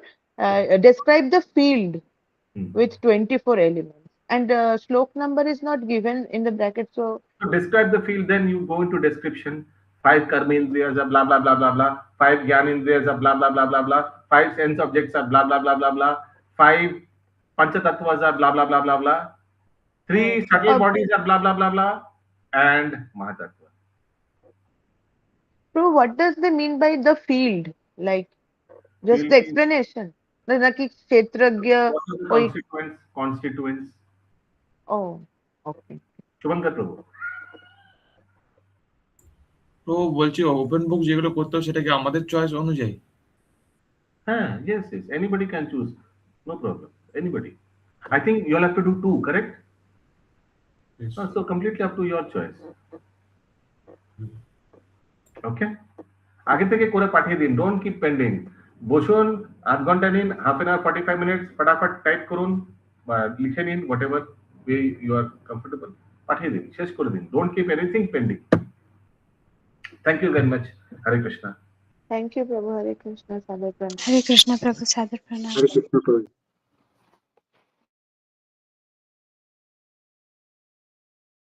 Describe the field with 24 elements, and slok number is not given in the bracket. So describe the field, then you go into description. 5 karma indriyas are blah blah blah blah blah. 5 jnana indriyas are blah blah blah blah blah. 5 sense objects are blah blah blah blah blah. 5 pancha tattvas are blah blah blah blah blah. 3 subtle bodies are blah blah blah blah, and mahatattva. So what does they mean by the field? Like just the explanation. Constituents. Oh, okay. Shubhankar Prabhu. তো বলছি open book যেগুলো করতে হবে সেটা কি আমাদের choice অনুযায়ী? হ্যাঁ, yes, anybody can choose, no problem, anybody. I think you'll have to do 2, correct? Yes. So completely up to your choice. Okay, আগে থেকে করে পাঠিয়ে দিন, don't keep pending. বসুন, আধ ঘন্টা নিন, half an hour 45 minutes, ফটাফট টাইপ করুন বা লিখে নিন, whatever way you are comfortable, পাঠিয়ে দিন, শেষ করে দিন. Don't keep anything pending. Thank you very much. Hare Krishna. Thank you, Prabhu. Hare Krishna. Sadar Pranam. Hare Krishna, Prabhu. Sadar Pranam. Hare Krishna, Prabhu.